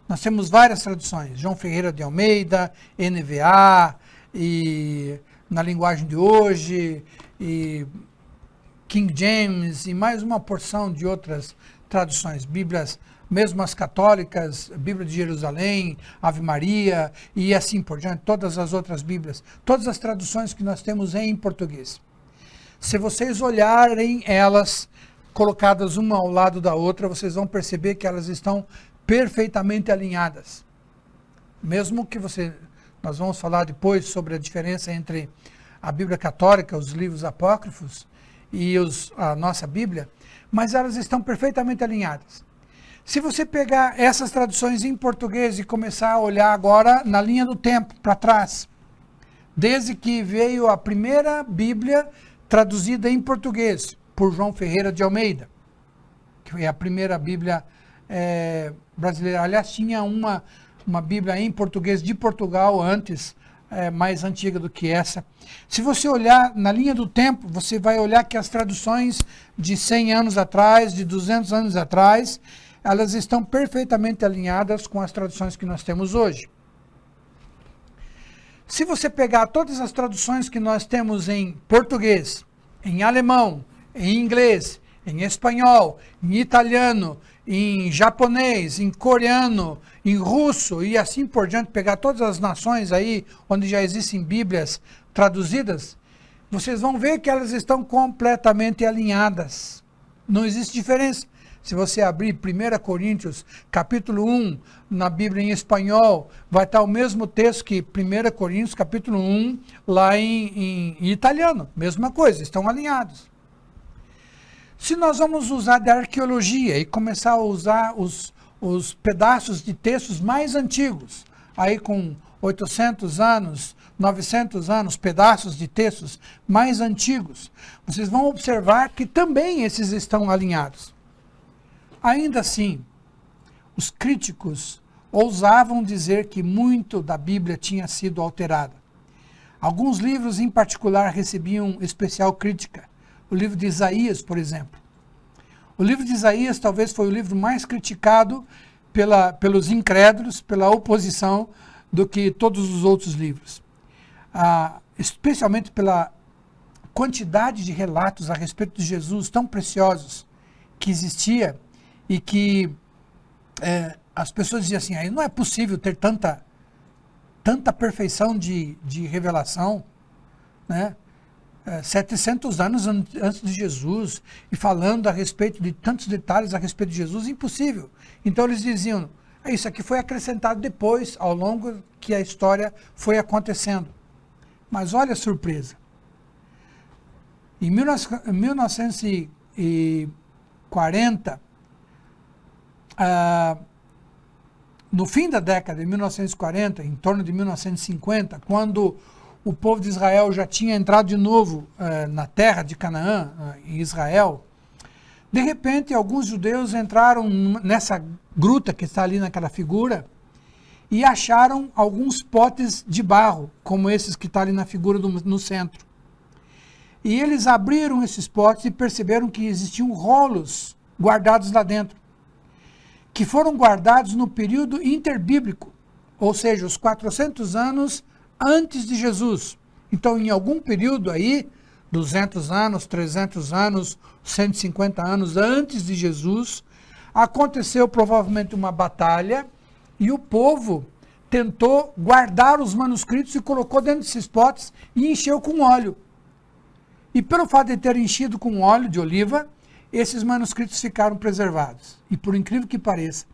Nós temos várias traduções, João Ferreira de Almeida, NVA, e na linguagem de hoje, e King James, e mais uma porção de outras traduções, Bíblias, mesmo as católicas, Bíblia de Jerusalém, Ave Maria, e assim por diante, todas as outras Bíblias, todas as traduções que nós temos em português. Se vocês olharem elas colocadas uma ao lado da outra, vocês vão perceber que elas estão perfeitamente alinhadas. Mesmo que nós vamos falar depois sobre a diferença entre a Bíblia católica, os livros apócrifos e a nossa Bíblia, mas elas estão perfeitamente alinhadas. Se você pegar essas traduções em português e começar a olhar agora na linha do tempo, para trás, desde que veio a primeira Bíblia traduzida em português por João Ferreira de Almeida, que é a primeira Bíblia brasileira. Aliás, tinha uma Bíblia em português de Portugal antes, mais antiga do que essa. Se você olhar na linha do tempo, você vai olhar que as traduções de 100 anos atrás, de 200 anos atrás, elas estão perfeitamente alinhadas com as traduções que nós temos hoje. Se você pegar todas as traduções que nós temos em português, em alemão, em inglês, em espanhol, em italiano, em japonês, em coreano, em russo e assim por diante, pegar todas as nações aí onde já existem Bíblias traduzidas, vocês vão ver que elas estão completamente alinhadas. Não existe diferença. Se você abrir 1 Coríntios, capítulo 1, na Bíblia em espanhol, vai estar o mesmo texto que 1 Coríntios, capítulo 1, lá em italiano. Mesma coisa, estão alinhados. Se nós vamos usar da arqueologia e começar a usar os pedaços de textos mais antigos, aí com 800 anos, 900 anos, pedaços de textos mais antigos, vocês vão observar que também esses estão alinhados. Ainda assim, os críticos ousavam dizer que muito da Bíblia tinha sido alterada. Alguns livros em particular recebiam especial crítica. O livro de Isaías, por exemplo. O livro de Isaías talvez foi o livro mais criticado pelos incrédulos, pela oposição, do que todos os outros livros. Especialmente pela quantidade de relatos a respeito de Jesus tão preciosos que existia e que as pessoas diziam assim, aí não é possível ter tanta perfeição de revelação, né? 700 anos antes de Jesus, e falando a respeito de tantos detalhes a respeito de Jesus, impossível. Então eles diziam, isso aqui foi acrescentado depois, ao longo que a história foi acontecendo. Mas olha a surpresa. Em 1940, no fim da década de 1940, em torno de 1950, quando o povo de Israel já tinha entrado de novo na terra de Canaã, em Israel, de repente alguns judeus entraram nessa gruta que está ali naquela figura e acharam alguns potes de barro, como esses que está ali na figura no centro. E eles abriram esses potes e perceberam que existiam rolos guardados lá dentro, que foram guardados no período interbíblico, ou seja, os 400 anos antes de Jesus. Então, em algum período aí, 200 anos, 300 anos, 150 anos antes de Jesus, aconteceu provavelmente uma batalha e o povo tentou guardar os manuscritos e colocou dentro desses potes e encheu com óleo. E pelo fato de ter enchido com óleo de oliva, esses manuscritos ficaram preservados. E por incrível que pareça,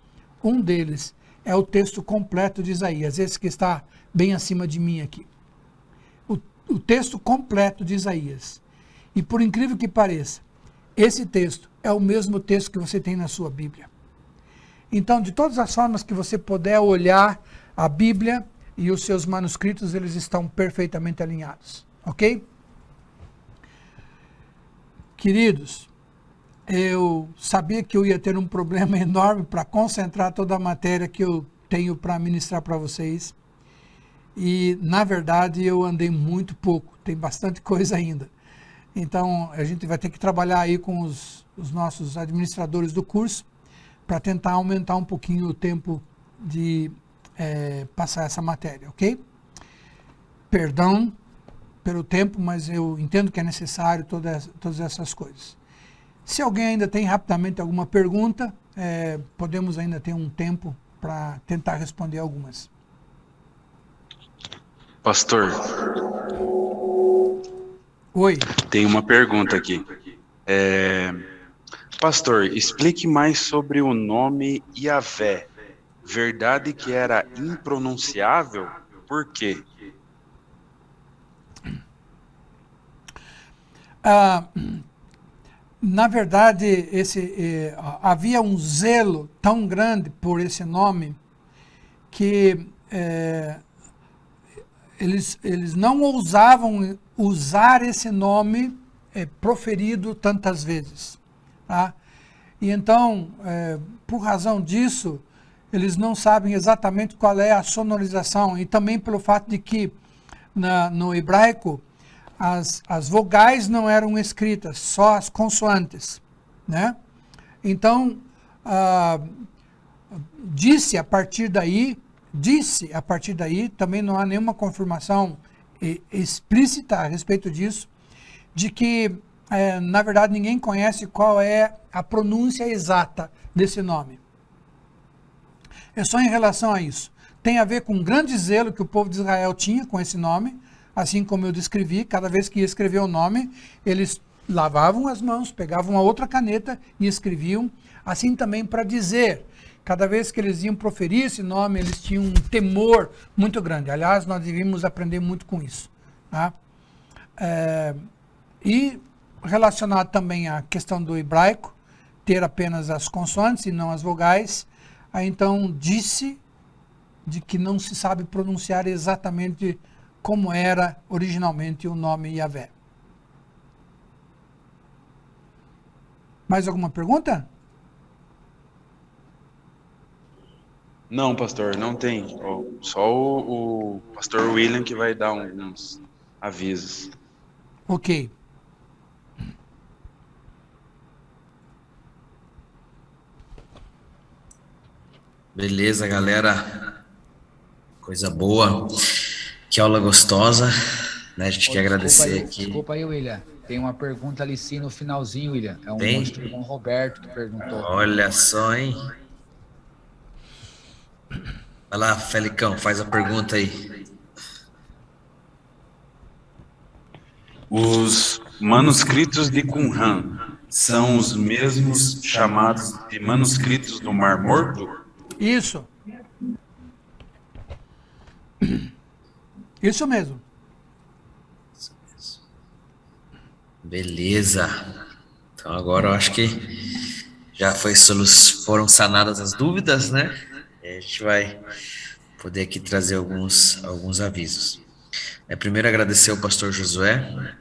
um deles é o texto completo de Isaías, esse que está bem acima de mim aqui. O texto completo de Isaías. E por incrível que pareça, esse texto é o mesmo texto que você tem na sua Bíblia. Então, de todas as formas que você puder olhar a Bíblia e os seus manuscritos, eles estão perfeitamente alinhados. Ok? Queridos, eu sabia que eu ia ter um problema enorme para concentrar toda a matéria que eu tenho para ministrar para vocês. E, na verdade, eu andei muito pouco, tem bastante coisa ainda. Então, a gente vai ter que trabalhar aí com os nossos administradores do curso para tentar aumentar um pouquinho o tempo de passar essa matéria, ok? Perdão pelo tempo, mas eu entendo que é necessário todas essas coisas. Se alguém ainda tem rapidamente alguma pergunta, podemos ainda ter um tempo para tentar responder algumas. Pastor, Oi. tem uma pergunta aqui. Pastor, explique mais sobre o nome Yahvé. Verdade que era impronunciável? Por quê? Na verdade, havia um zelo tão grande por esse nome que eles não ousavam usar esse nome proferido tantas vezes. Tá? E então, por razão disso, eles não sabem exatamente qual é a sonorização, e também pelo fato de que no hebraico as vogais não eram escritas, só as consoantes, né? Então, disse a partir daí, também não há nenhuma confirmação explícita a respeito disso, de que, na verdade, ninguém conhece qual é a pronúncia exata desse nome. É só em relação a isso. Tem a ver com um grande zelo que o povo de Israel tinha com esse nome, assim como eu descrevi. Cada vez que ia escrever o nome, eles lavavam as mãos, pegavam uma outra caneta e escreviam, assim também para dizer. Cada vez que eles iam proferir esse nome, eles tinham um temor muito grande. Aliás, nós devíamos aprender muito com isso. Tá? E relacionado também à questão do hebraico, ter apenas as consoantes e não as vogais, aí então disse de que não se sabe pronunciar exatamente como era originalmente o nome Yahvé. Mais alguma pergunta? Não, pastor, não tem. Só o pastor William que vai dar uns avisos. Ok. Beleza, galera. Coisa boa. Que aula gostosa. Né? A gente quer agradecer aqui. Desculpa aí, William. Tem uma pergunta ali sim no finalzinho, William. É um Tem? monstro João Roberto que perguntou. Olha só, hein? Vai lá, Felicão, faz a pergunta aí. Os manuscritos de Qumran são os mesmos chamados de manuscritos do Mar Morto? Isso. Isso mesmo. Beleza. Então agora eu acho que já foram sanadas as dúvidas, né? E a gente vai poder aqui trazer alguns avisos. Primeiro agradecer ao pastor Josué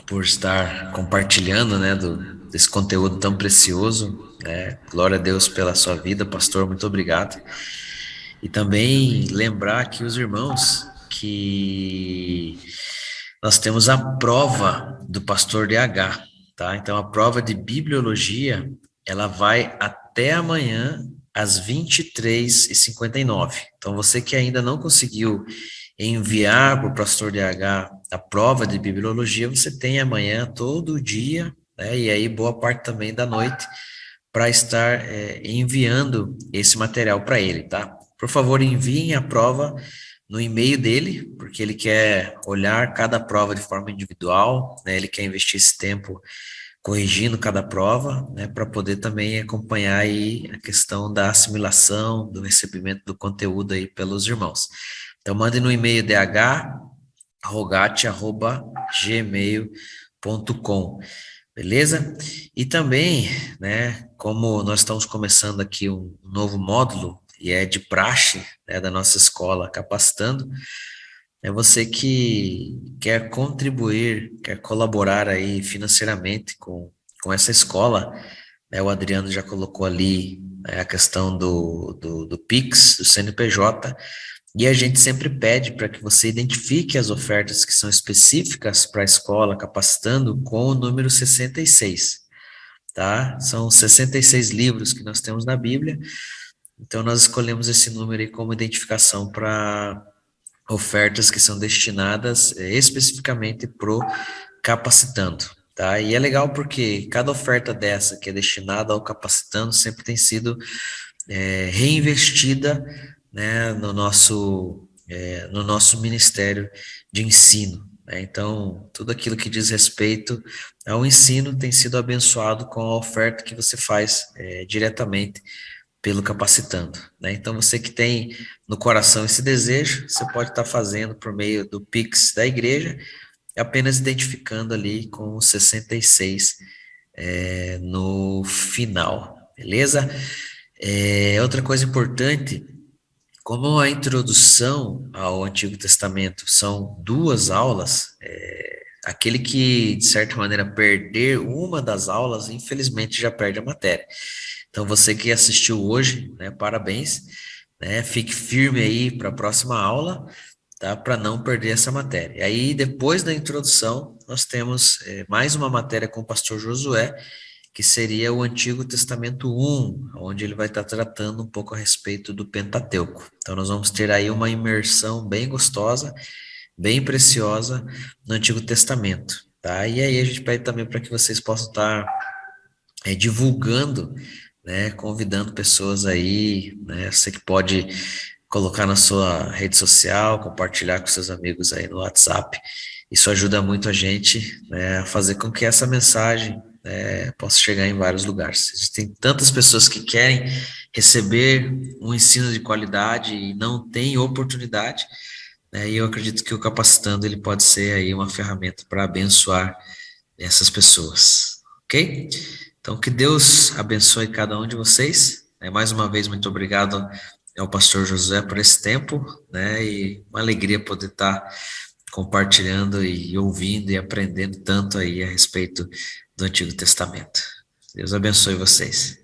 por estar compartilhando, né, desse conteúdo tão precioso, né? Glória a Deus pela sua vida, pastor, muito obrigado. E também lembrar aqui os irmãos que nós temos a prova do pastor DH, tá? Então a prova de bibliologia, ela vai até amanhã às 23h59. Então você que ainda não conseguiu enviar para o pastor DH a prova de bibliologia, você tem amanhã todo dia, né? E aí boa parte também da noite para estar enviando esse material para ele, tá? Por favor, enviem a prova no e-mail dele, porque ele quer olhar cada prova de forma individual, né? Ele quer investir esse tempo corrigindo cada prova, né? Para poder também acompanhar aí a questão da assimilação, do recebimento do conteúdo aí pelos irmãos. Então, mande no e-mail dh@rogate@gmail.com. Beleza? E também, né, como nós estamos começando aqui um novo módulo, e é de praxe, né, da nossa escola Capacitando, é você que quer contribuir, quer colaborar aí financeiramente com essa escola, né, o Adriano já colocou ali, né, a questão do Pix, do CNPJ, e a gente sempre pede para que você identifique as ofertas que são específicas para a escola Capacitando com o número 66, tá? São 66 livros que nós temos na Bíblia, então nós escolhemos esse número aí como identificação para ofertas que são destinadas especificamente pro Capacitando, tá? E é legal porque cada oferta dessa que é destinada ao Capacitando sempre tem sido reinvestida, né, no nosso ministério de ensino, né? Então, tudo aquilo que diz respeito ao ensino tem sido abençoado com a oferta que você faz diretamente pelo Capacitando, né? Então, você que tem no coração esse desejo, você pode estar fazendo por meio do Pix da igreja, apenas identificando ali com o 66 no final, beleza? Outra coisa importante, como a introdução ao Antigo Testamento são 2 aulas, aquele que, de certa maneira, perder uma das aulas, infelizmente já perde a matéria. Então, você que assistiu hoje, né, parabéns, né, fique firme aí para a próxima aula, tá, para não perder essa matéria. E aí, depois da introdução, nós temos mais uma matéria com o pastor Josué, que seria o Antigo Testamento 1, onde ele vai estar tratando um pouco a respeito do Pentateuco. Então, nós vamos ter aí uma imersão bem gostosa, bem preciosa no Antigo Testamento, tá? E aí a gente pede também para que vocês possam estar divulgando, né, convidando pessoas aí, né, você que pode colocar na sua rede social, compartilhar com seus amigos aí no WhatsApp. Isso ajuda muito a gente, né, a fazer com que essa mensagem possa chegar em vários lugares. Existem tantas pessoas que querem receber um ensino de qualidade e não têm oportunidade, né, e eu acredito que o Capacitando ele pode ser aí uma ferramenta para abençoar essas pessoas, ok? Então, que Deus abençoe cada um de vocês. Mais uma vez, muito obrigado ao pastor José por esse tempo, né? E uma alegria poder estar compartilhando e ouvindo e aprendendo tanto aí a respeito do Antigo Testamento. Deus abençoe vocês.